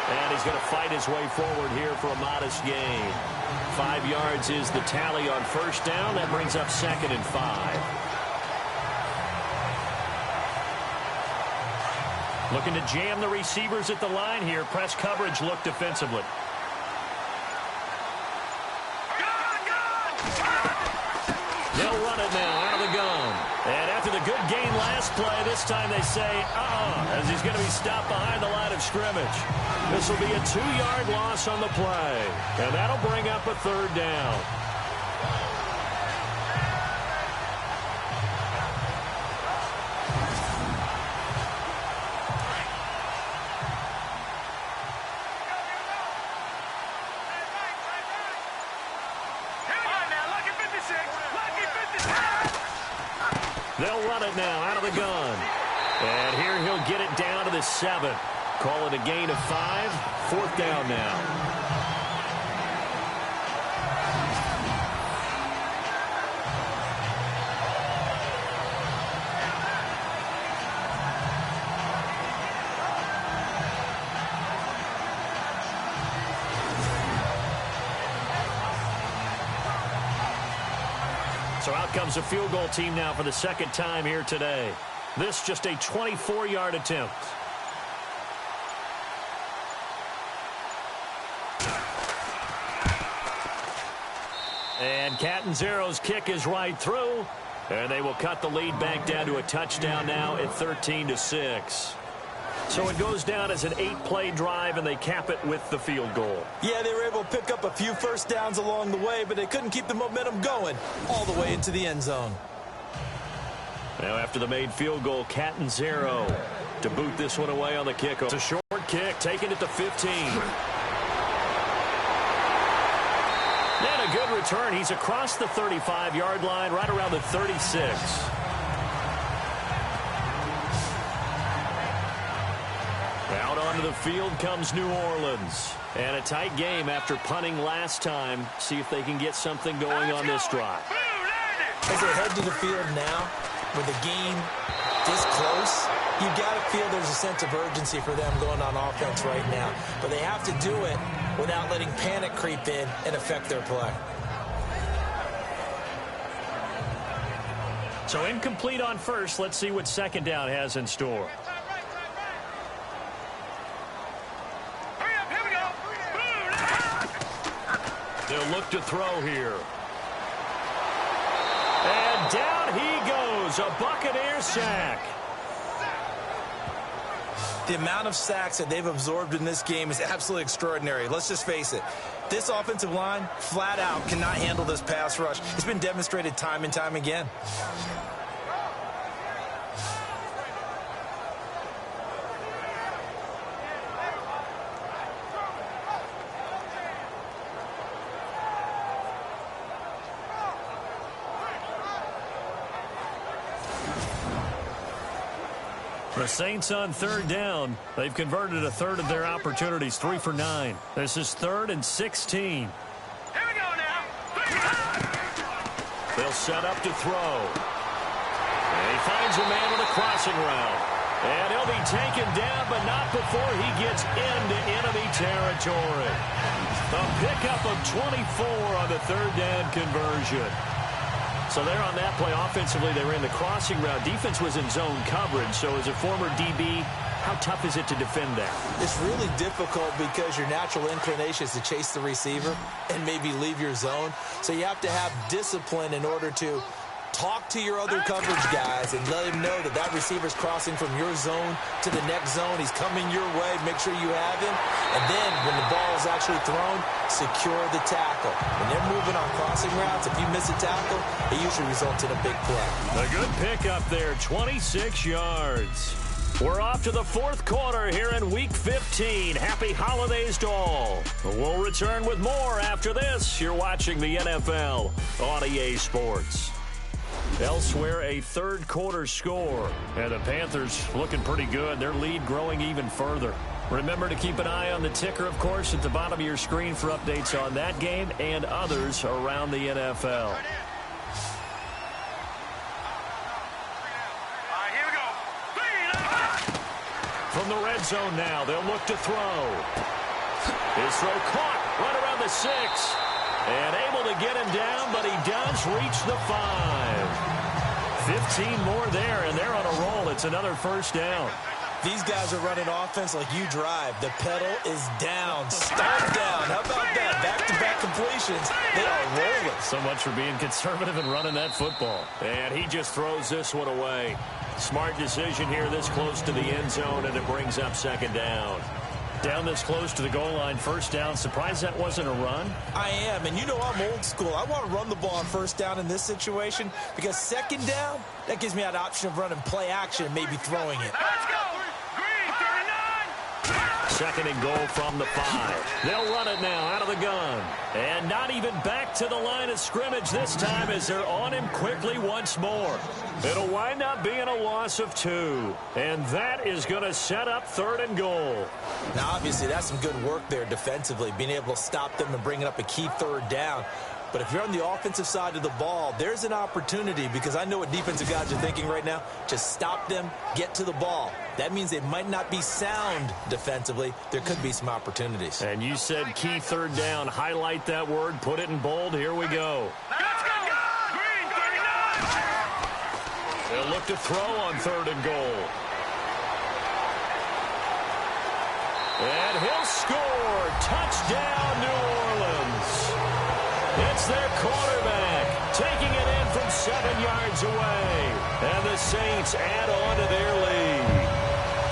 And he's going to fight his way forward here for a modest gain. 5 yards is the tally on first down. That brings up 2nd and 5. Looking to jam the receivers at the line here. Press coverage look defensively. They'll run it now out of the gun. And after the good gain last play, this time they say, as he's going to be stopped behind the line of scrimmage. This will be a 2-yard loss on the play. And that'll bring up a third down. They'll run it now out of the gun. And here he'll get it down to the 7. Call it a gain of 5. Fourth down now. So out comes a field goal team now for the second time here today. This just a 24-yard attempt. And Catanzaro's kick is right through. And they will cut the lead back down to a touchdown now at 13-6. So it goes down as an 8-play drive, and they cap it with the field goal. Yeah, they were able to pick up a few first downs along the way, but they couldn't keep the momentum going all the way into the end zone. Now after the made field goal, Catanzaro to boot this one away on the kickoff. It's a short kick, taking it to 15. And a good return. He's across the 35-yard line, right around the 36. Out onto the field comes New Orleans. And a tight game after punting last time. See if they can get something going on this drive. As they head to the field now, with the game this close, you got to feel there's a sense of urgency for them going on offense right now. But they have to do it without letting panic creep in and affect their play. So incomplete on first. Let's see what second down has in store. They'll look to throw here. And down he goes. A Buccaneer sack. The amount of sacks that they've absorbed in this game is absolutely extraordinary. Let's just face it. This offensive line, flat out, cannot handle this pass rush. It's been demonstrated time and time again. The Saints on third down. They've converted a third of their opportunities, 3 for 9. This is 3rd and 16. Here we go now. They'll set up to throw. And he finds a man with a crossing route. And he'll be taken down, but not before he gets into enemy territory. A pickup of 24 on the third down conversion. So there on that play, offensively, they ran the crossing route. Defense was in zone coverage. So as a former DB, how tough is it to defend that? It's really difficult because your natural inclination is to chase the receiver and maybe leave your zone. So you have to have discipline in order to talk to your other coverage guys and let him know that that receiver's crossing from your zone to the next zone. He's coming your way. Make sure you have him. And then when the ball is actually thrown, secure the tackle. When they're moving on crossing routes, if you miss a tackle, it usually results in a big play. A good pickup there, 26 yards. We're off to the fourth quarter here in Week 15. Happy holidays to all. We'll return with more after this. You're watching the NFL on EA Sports. Elsewhere, a third quarter score. And the Panthers looking pretty good. Their lead growing even further. Remember to keep an eye on the ticker, of course, at the bottom of your screen for updates on that game and others around the NFL. From the red zone now, they'll look to throw. His throw caught right around the 6. And able to get him down, but he does reach the 5. 15 more there, and they're on a roll. It's another first down. These guys are running offense like you drive. The pedal is down. Start down. How about that? Back-to-back completions. They are rolling. So much for being conservative and running that football. And he just throws this one away. Smart decision here this close to the end zone, and it brings up second down. Down this close to the goal line, first down. Surprised that wasn't a run? I am, and you know I'm old school. I want to run the ball on first down in this situation because second down, that gives me that option of running play action and maybe throwing it. Let's go! Green, 39! Second and goal from the 5. They'll run it now out of the gun. And not even back to the line of scrimmage this time as they're on him quickly once more. It'll wind up being a loss of 2. And that is going to set up third and goal. Now, obviously, that's some good work there defensively, being able to stop them and bringing up a key third down. But if you're on the offensive side of the ball, there's an opportunity because I know what defensive guys are thinking right now. Just stop them, get to the ball. That means they might not be sound defensively. There could be some opportunities. And you said key third down. Highlight that word. Put it in bold. Here we go. Let's go! Green, 39! They'll look to throw on third and goal. And he'll score. Touchdown, New Orleans. It's their quarterback taking it in from 7 yards away. And the Saints add on to their lead.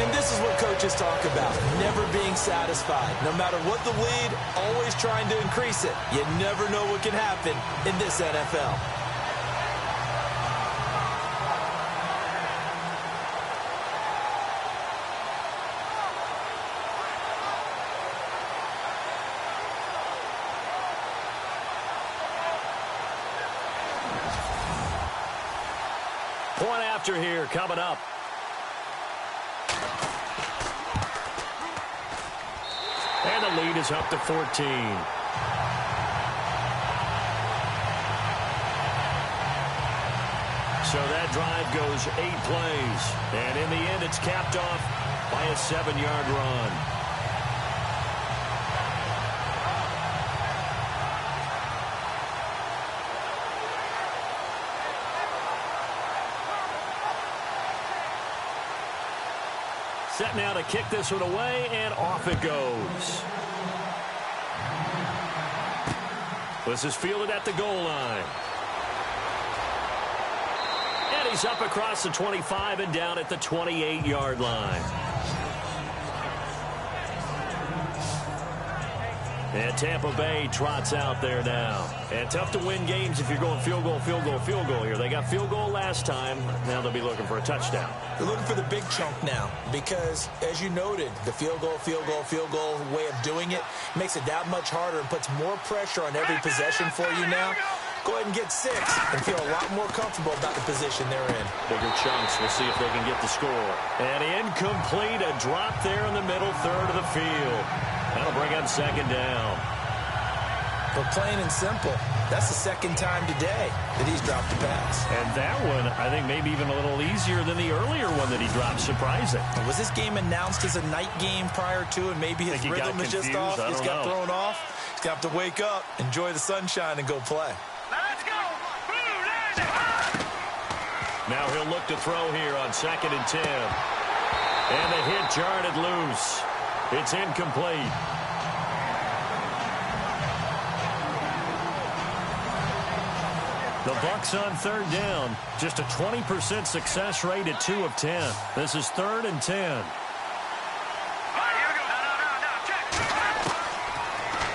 And this is what coaches talk about, never being satisfied. No matter what the lead, always trying to increase it. You never know what can happen in this NFL. Point after here coming up. And the lead is up to 14. So that drive goes 8 plays. And in the end, it's capped off by a 7-yard run. Set now to kick this one away, and off it goes. This is fielded at the goal line. And he's up across the 25 and down at the 28-yard line. And Tampa Bay trots out there now. And tough to win games if you're going field goal, field goal, field goal here. They got field goal last time. Now they'll be looking for a touchdown. They're looking for the big chunk now because, as you noted, the field goal way of doing it makes it that much harder and puts more pressure on every possession for you now. Go ahead and get 6 and feel a lot more comfortable about the position they're in. Bigger chunks. We'll see if they can get the score. And incomplete. A drop there in the middle third of the field. That'll bring up second down. But plain and simple, that's the second time today that he's dropped a pass. And that one, I think, maybe even a little easier than the earlier one that he dropped. Surprising. Was this game announced as a night game prior to, and maybe his rhythm is just off? He's got thrown off. He's going to have to wake up, enjoy the sunshine, and go play. Let's go! Now he'll look to throw here on 2nd and 10. And the hit jarred it loose. It's incomplete. The Bucs on third down. Just a 20% success rate at 2 of 10. This is 3rd and 10.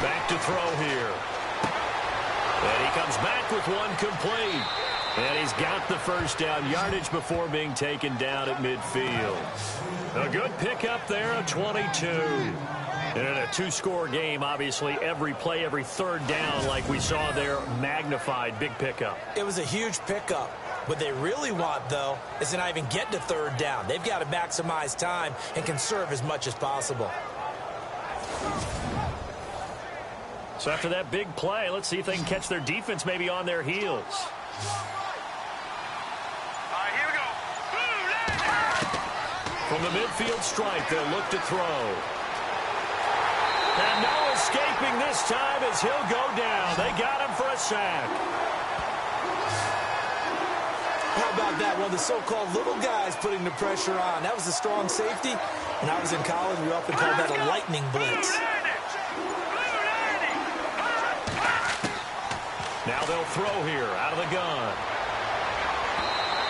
Back to throw here. And he comes back with one complete. And he's got the first down yardage before being taken down at midfield. A good pickup there, a 22. And in a 2-score game, obviously, every play, every third down, like we saw there, magnified, big pickup. It was a huge pickup. What they really want, though, is to not even get to third down. They've got to maximize time and conserve as much as possible. So after that big play, let's see if they can catch their defense maybe on their heels. Here we go. From the midfield stripe, they'll look to throw. And no escaping this time as he'll go down. They got him for a sack. How about that? One of the so-called little guys putting the pressure on. That was a strong safety. When I was in college, we often called that a lightning blitz. Now they'll throw here out of the gun.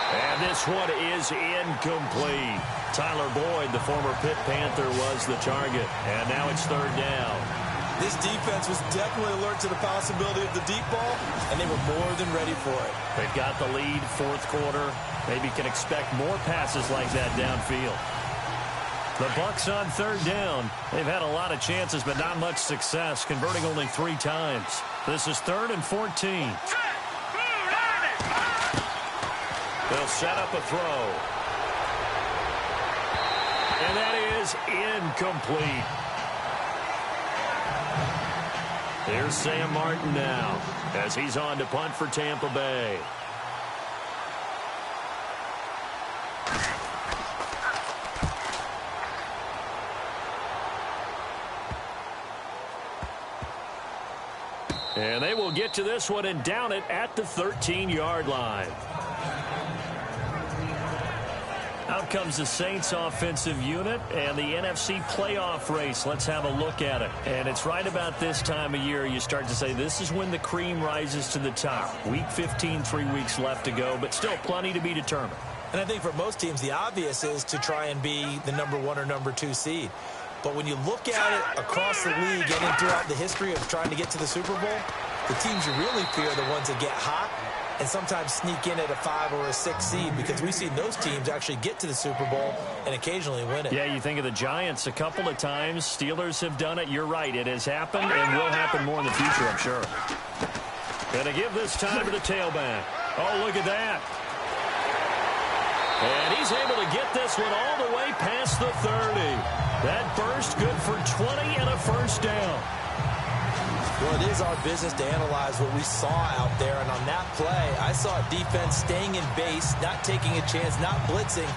And this one is incomplete. Tyler Boyd, the former Pitt Panther, was the target. And now it's third down. This defense was definitely alert to the possibility of the deep ball, and they were more than ready for it. They've got the lead, 4th quarter. Maybe can expect more passes like that downfield. The Bucs on third down. They've had a lot of chances, but not much success, converting only 3 times. This is 3rd and 14. They'll set up a throw. And that is incomplete. Here's Sam Martin now as he's on to punt for Tampa Bay. And they will get to this one and down it at the 13-yard line. Out comes the Saints offensive unit and the NFC playoff race. Let's have a look at it. And it's right about this time of year you start to say this is when the cream rises to the top. Week 15, 3 weeks left to go, but still plenty to be determined. And I think for most teams, the obvious is to try and be the number 1 or number 2 seed. But when you look at it across the league and throughout the history of trying to get to the Super Bowl, the teams you really fear are the ones that get hot and sometimes sneak in at a 5 or a 6 seed, because we've seen those teams actually get to the Super Bowl and occasionally win it. Yeah, you think of the Giants a couple of times. Steelers have done it. You're right. It has happened and will happen more in the future, I'm sure. Going to give this time to the tailback. Oh, look at that. And he's able to get this one all the way past the 30. That burst good for 20 and a first down. Well, it is our business to analyze what we saw out there. And on that play, I saw a defense staying in base, not taking a chance, not blitzing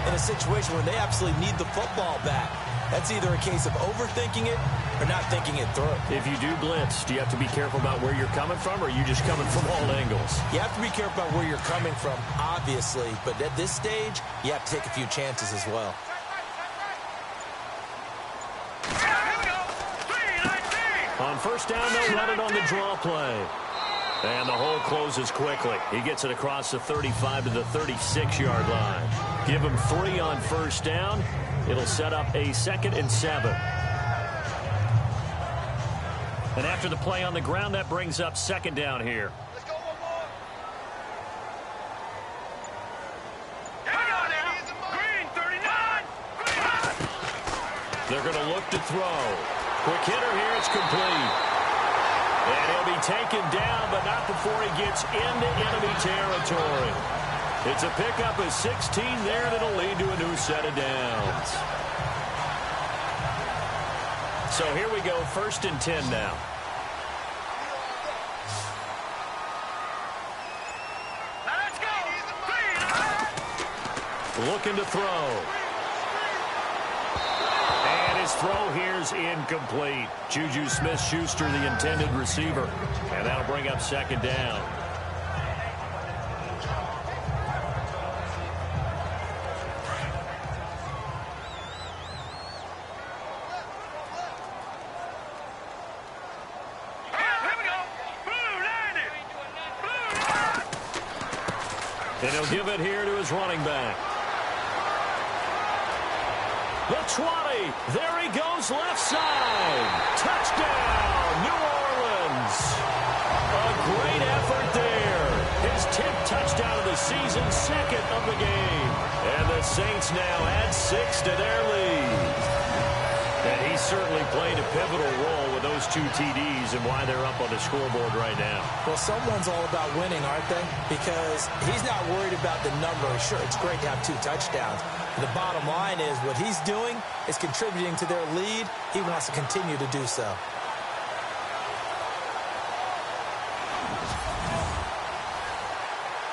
in a situation where they absolutely need the football back. That's either a case of overthinking it or not thinking it through. If you do blitz, do you have to be careful about where you're coming from, or are you just coming from all angles? You have to be careful about where you're coming from, obviously. But at this stage, you have to take a few chances as well. On first down, they'll run it on the draw play. And the hole closes quickly. He gets it across the 35 to the 36-yard line. Give him 3 on first down. It'll set up a 2nd and 7. And after the play on the ground, that brings up 2nd down here. Let's go one more. Hang on now. Green, 39. They're going to look to throw. Quick hitter here. It's complete. And he'll be taken down, but not before he gets into enemy territory. It's a pickup of 16 there, and it'll lead to a new set of downs. So here we go, 1st and 10 now. Let's go. Looking to throw. And his throw here's incomplete. Juju Smith-Schuster, the intended receiver. And that'll bring up 2nd down. And he'll give it here to his running back. The 20. There he goes, left side. Touchdown, New Orleans. A great effort there. His 10th touchdown of the season, second of the game. And the Saints now add 6 to their lead. And he certainly played a pivotal role with those 2 TDs and why they're up on the scoreboard right now. Well, someone's all about winning, aren't they? Because he's not worried about the number. Sure, it's great to have 2 touchdowns. But the bottom line is what he's doing is contributing to their lead. He wants to continue to do so.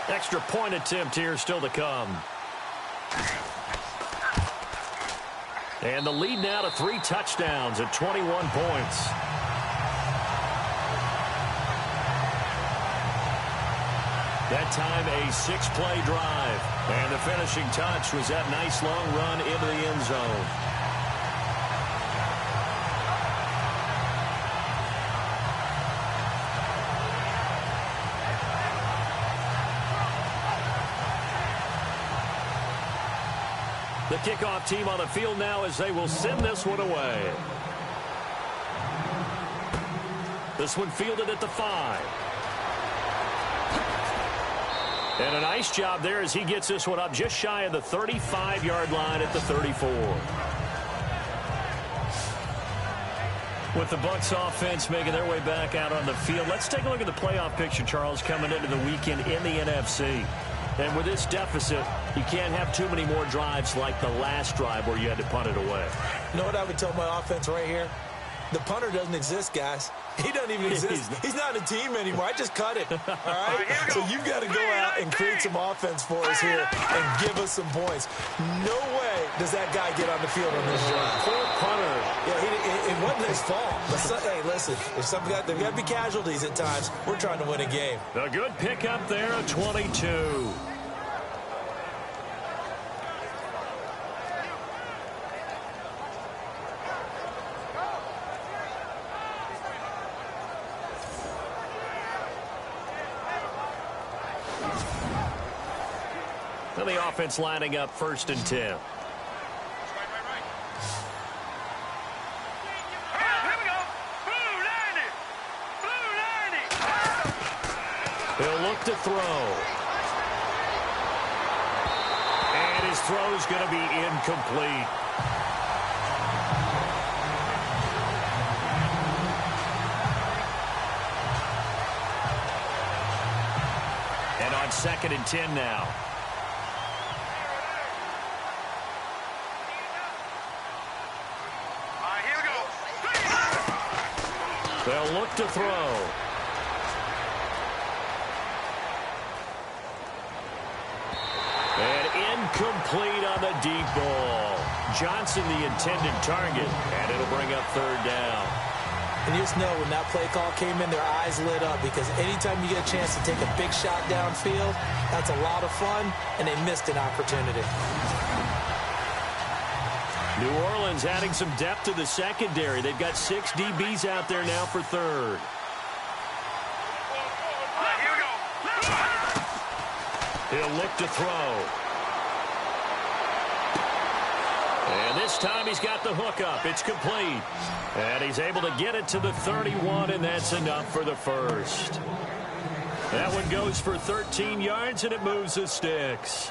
Extra point attempt here still to come. And the lead now to 3 touchdowns at 21 points. That time a 6-play drive. And the finishing touch was that nice long run into the end zone. The kickoff team on the field now as they will send this one away. This one fielded at the 5. And a nice job there as he gets this one up just shy of the 35-yard line at the 34. With the Bucs offense making their way back out on the field, let's take a look at the playoff picture, Charles, coming into the weekend in the NFC. And with this deficit, you can't have too many more drives like the last drive where you had to punt it away. You know what I would tell my offense right here? The punter doesn't exist, guys. He doesn't even exist. He's not a team anymore. I just cut it. All right? So you've got to go out and create some offense for us here and give us some points. No way does that guy get on the field on this drive. Poor punter. Yeah, it wasn't his fault. But hey, listen, if there's got to be casualties at times. We're trying to win a game. A good pickup there at 22. And the offense lining up 1st and 10. Here we go. Blue 90. Blue 90. He'll look to throw. And his throw's going to be incomplete. And on 2nd and 10 now. They'll look to throw. And incomplete on the deep ball. Johnson the intended target, and it'll bring up 3rd down. And you just know when that play call came in, their eyes lit up because anytime you get a chance to take a big shot downfield, that's a lot of fun, and they missed an opportunity. New Orleans adding some depth to the secondary. They've got 6 DBs out there now for 3rd. Here we go. He'll look to throw. And this time he's got the hook up. It's complete. And he's able to get it to the 31, and that's enough for the 1st. That one goes for 13 yards, and it moves the sticks.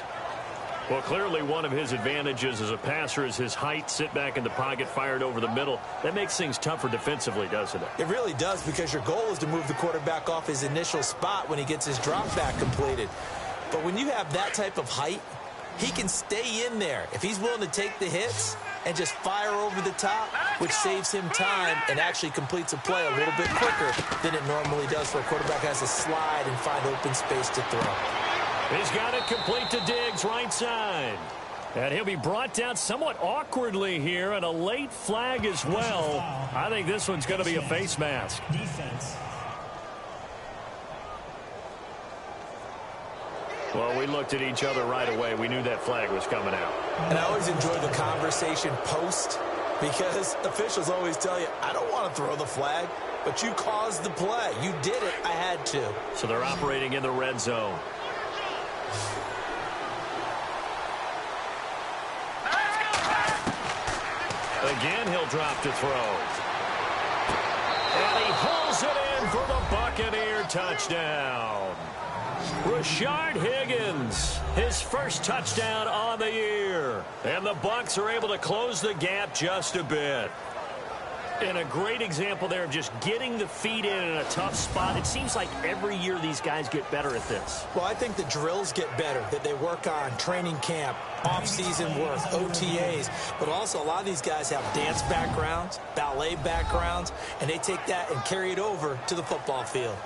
Well, clearly one of his advantages as a passer is his height, sit back in the pocket, fired over the middle. That makes things tougher defensively, doesn't it? It really does, because your goal is to move the quarterback off his initial spot when he gets his drop back completed. But when you have that type of height, he can stay in there if he's willing to take the hits and just fire over the top, which saves him time and actually completes a play a little bit quicker than it normally does for a quarterback who has to slide and find open space to throw. He's got it complete to Diggs, right side. And he'll be brought down somewhat awkwardly here, and a late flag as well. I think this one's going to be a face mask. Defense. Well, we looked at each other right away. We knew that flag was coming out. And I always enjoy the conversation post, because officials always tell you, I don't want to throw the flag, but you caused the play. You did it. I had to. So they're operating in the red zone. Again, he'll drop to throw. And he pulls it in for the Buccaneer touchdown. Rashard Higgins, his first touchdown on the year. And the Bucs are able to close the gap just a bit. And a great example there of just getting the feet in a tough spot. It seems like every year these guys get better at this. Well, I think the drills get better that they work on, training camp, off-season work, OTAs. But also a lot of these guys have dance backgrounds, ballet backgrounds, and they take that and carry it over to the football field.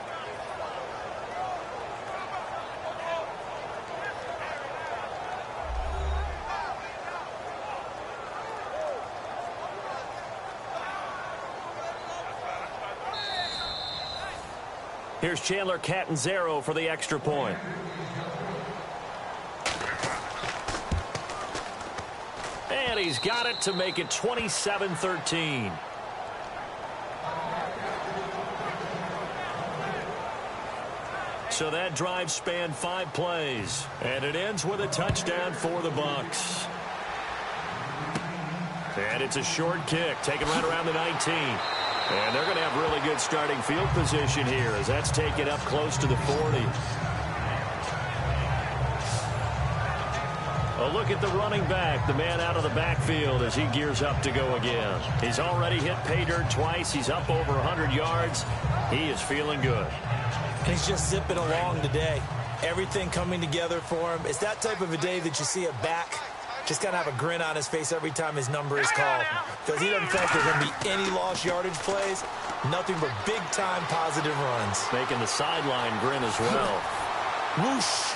Here's Chandler Catanzaro for the extra point. And he's got it to make it 27-13. So that drive spanned 5 plays. And it ends with a touchdown for the Bucs. And it's a short kick, taken right around the 19. And they're going to have really good starting field position here as that's taken up close to the 40. A look at the running back, the man out of the backfield as he gears up to go again. He's already hit pay dirt twice. He's up over 100 yards. He is feeling good. He's just zipping along today. Everything coming together for him. It's that type of a day that you see a back just kind of have a grin on his face every time his number is called. Because he doesn't think there's going to be any lost yardage plays. Nothing but big-time positive runs. Making the sideline grin as well. Whoosh.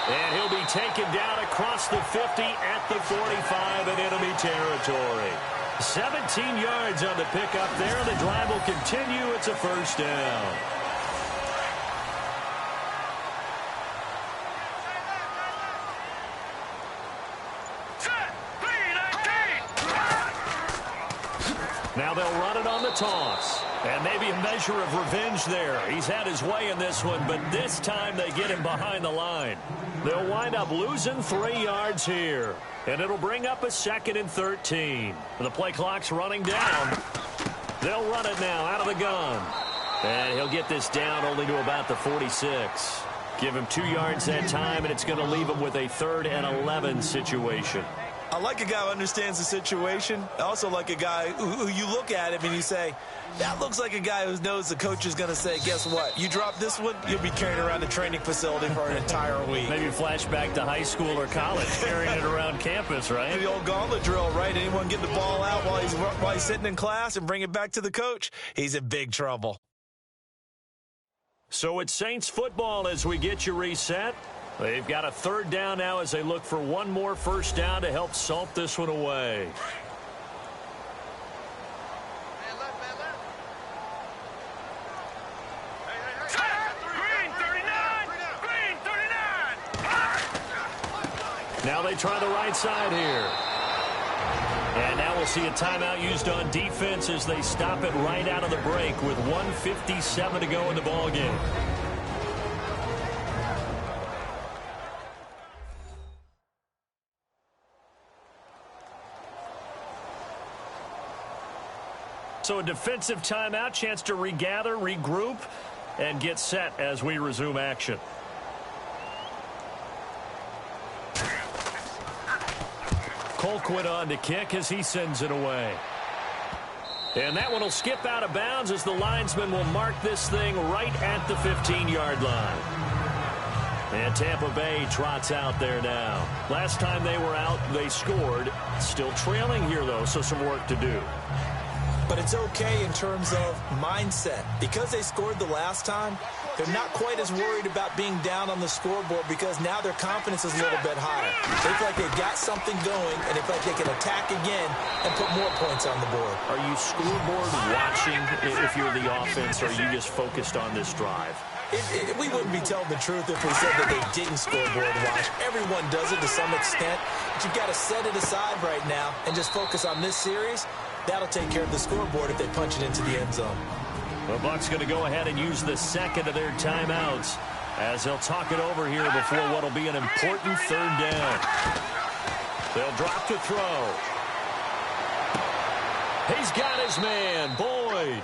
And he'll be taken down across the 50 at the 45 in enemy territory. 17 yards on the pickup there. The drive will continue. It's a first down. Now they'll run it on the toss. And maybe a measure of revenge there. He's had his way in this one, but this time they get him behind the line. They'll wind up losing 3 yards here. And it'll bring up a 2nd and 13. The play clock's running down. They'll run it now out of the gun. And he'll get this down only to about the 46. Give him 2 yards that time, and it's going to leave him with a 3rd and 11 situation. I like a guy who understands the situation. I also like a guy who you look at him and you say, that looks like a guy who knows the coach is going to say, guess what? You drop this one, you'll be carrying around the training facility for an entire week. Maybe flashback to high school or college, carrying it around campus, right? The old gauntlet drill, right? Anyone get the ball out while he's sitting in class and bring it back to the coach, he's in big trouble. So it's Saints football as we get you reset. They've got a 3rd down now as they look for one more first down to help salt this one away. Green 39! Green 39! Now they try the right side here. And now we'll see a timeout used on defense as they stop it right out of the break with 1:57 to go in the ballgame. So a defensive timeout, chance to regather, regroup, and get set as we resume action. Colquitt on to kick as he sends it away. And that one will skip out of bounds as the linesman will mark this thing right at the 15-yard line. And Tampa Bay trots out there now. Last time they were out, they scored. Still trailing here, though, so some work to do. But it's okay in terms of mindset. Because they scored the last time, they're not quite as worried about being down on the scoreboard because now their confidence is a little bit higher. They feel like they've got something going, and they feel like they can attack again and put more points on the board. Are you scoreboard watching if you're the offense, or are you just focused on this drive? We wouldn't be telling the truth if we said that they didn't scoreboard watch. Everyone does it to some extent, but you've got to set it aside right now and just focus on this series. That'll take care of the scoreboard if they punch it into the end zone. The Bucs going to go ahead and use the 2nd of their timeouts as they'll talk it over here before what will be an important 3rd down. They'll drop to throw. He's got his man, Boyd.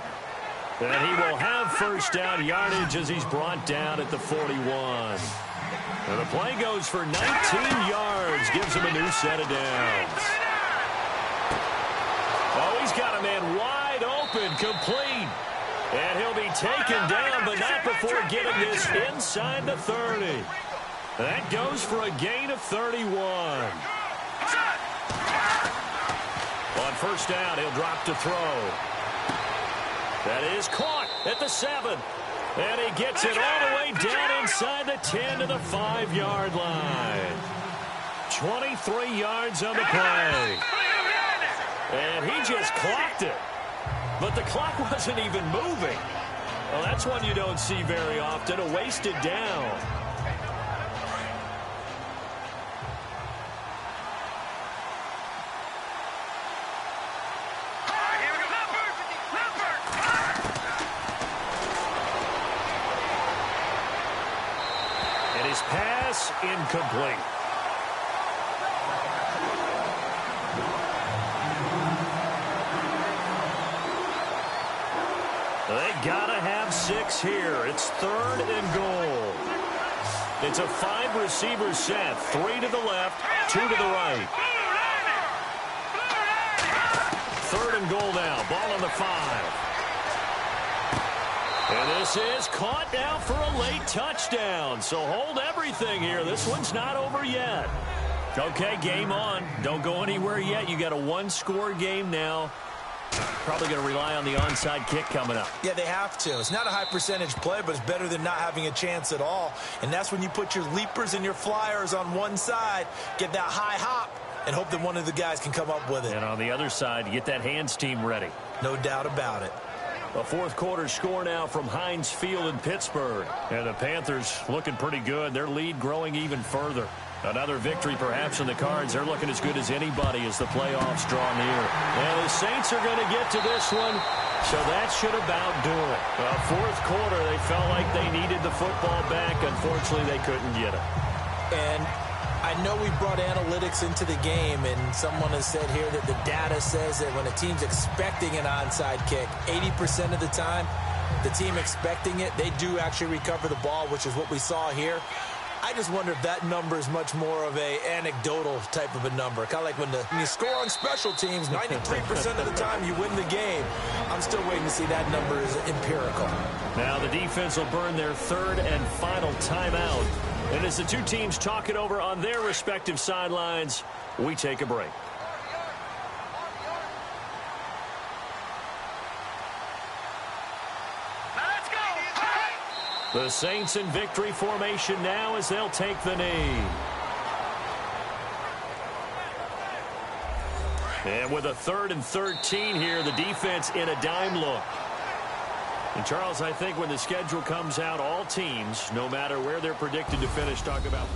And he will have first down yardage as he's brought down at the 41. And the play goes for 19 yards, gives him a new set of downs. Oh, he's got a man wide open, complete. And he'll be taken down, but not before getting this inside the 30. That goes for a gain of 31. On first down, he'll drop to throw. That is caught at the 7. And he gets it all the way down inside the 10 to the 5-yard line. 23 yards on the play. And he just clocked it. But the clock wasn't even moving. Well, that's one you don't see very often, a wasted down. And his pass incomplete. They gotta have 6 here. It's 3rd and goal. It's a 5-receiver set. 3 to the left, 2 to the right. 3rd and goal now. Ball on the 5. And this is caught now for a late touchdown. So hold everything here. This one's not over yet. Okay, game on. Don't go anywhere yet. You got a 1-score game now. Probably going to rely on the onside kick coming up. Yeah, they have to. It's not a high percentage play, but it's better than not having a chance at all. And that's when you put your leapers and your flyers on one side, get that high hop, and hope that one of the guys can come up with it. And on the other side, you get that hands team ready. No doubt about it. A fourth-quarter score now from Heinz Field in Pittsburgh. And the Panthers looking pretty good. Their lead growing even further. Another victory perhaps in the cards. They're looking as good as anybody as the playoffs draw near. And the Saints are going to get to this one, so that should about do it. Fourth quarter, they felt like they needed the football back. Unfortunately, they couldn't get it. And I know we brought analytics into the game, and someone has said here that the data says that when a team's expecting an onside kick, 80% of the time, the team expecting it, they do actually recover the ball, which is what we saw here. I just wonder if that number is much more of a anecdotal type of a number. Kind of like when you score on special teams, 93% of the time you win the game. I'm still waiting to see that number is empirical. Now the defense will burn their 3rd and final timeout. And as the two teams talk it over on their respective sidelines, we take a break. The Saints in victory formation now as they'll take the knee. And with a 3rd and 13 here, the defense in a dime look. And Charles, I think when the schedule comes out, all teams, no matter where they're predicted to finish, talk about